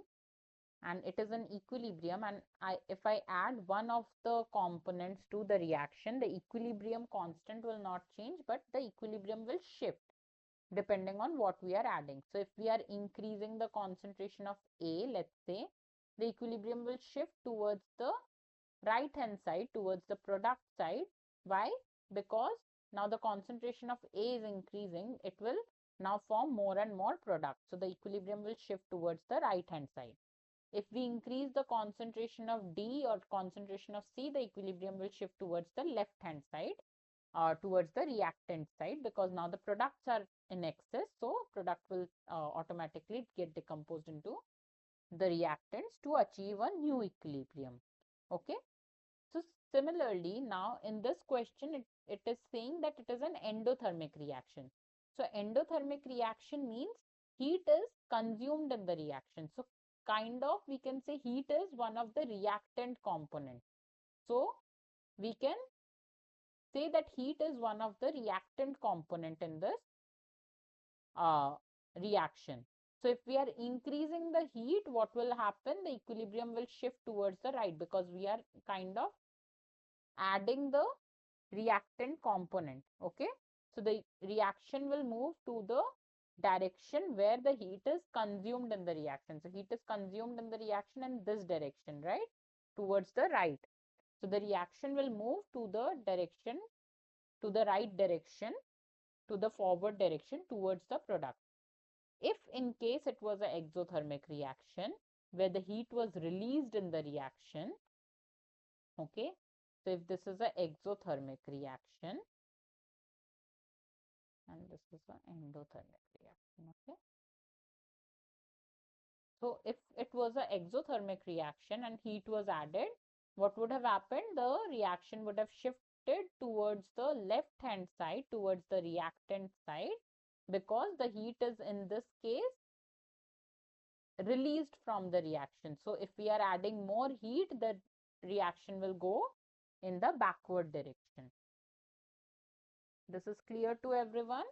and it is an equilibrium, and if I add one of the components to the reaction, the equilibrium constant will not change, but the equilibrium will shift depending on what we are adding. So if we are increasing the concentration of A, let's say, the equilibrium will shift towards the right hand side, towards the product side. Why? Because now the concentration of A is increasing, it will now form more and more product. So the equilibrium will shift towards the right hand side. If we increase the concentration of D or concentration of C, the equilibrium will shift towards the left hand side, towards the reactant side, because now the products are in excess. So product will automatically get decomposed into the reactants to achieve a new equilibrium. Okay. So similarly, now in this question, it is saying that it is an endothermic reaction. So endothermic reaction means heat is consumed in the reaction. So kind of we can say heat is one of the reactant components. So we can say that heat is one of the reactant component in this reaction. So if we are increasing the heat, what will happen? The equilibrium will shift towards the right, because we are kind of adding the reactant component. Okay, so the reaction will move to the direction where the heat is consumed in the reaction. So heat is consumed in the reaction in this direction, right, towards the right. So the reaction will move to the direction, to the right direction, to the forward direction towards the product. If in case it was an exothermic reaction where the heat was released in the reaction, okay, so if this is an exothermic reaction and this is an endothermic reaction, okay. So if it was an exothermic reaction and heat was added, what would have happened? The reaction would have shifted towards the left hand side, towards the reactant side, because the heat is in this case released from the reaction. So if we are adding more heat, the reaction will go in the backward direction. This is clear to everyone?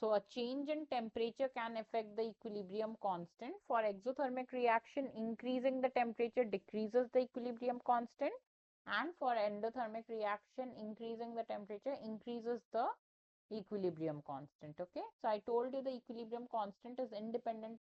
So a change in temperature can affect the equilibrium constant. For exothermic reaction, increasing the temperature decreases the equilibrium constant. And for endothermic reaction, increasing the temperature increases the equilibrium constant. Okay. So I told you the equilibrium constant is independent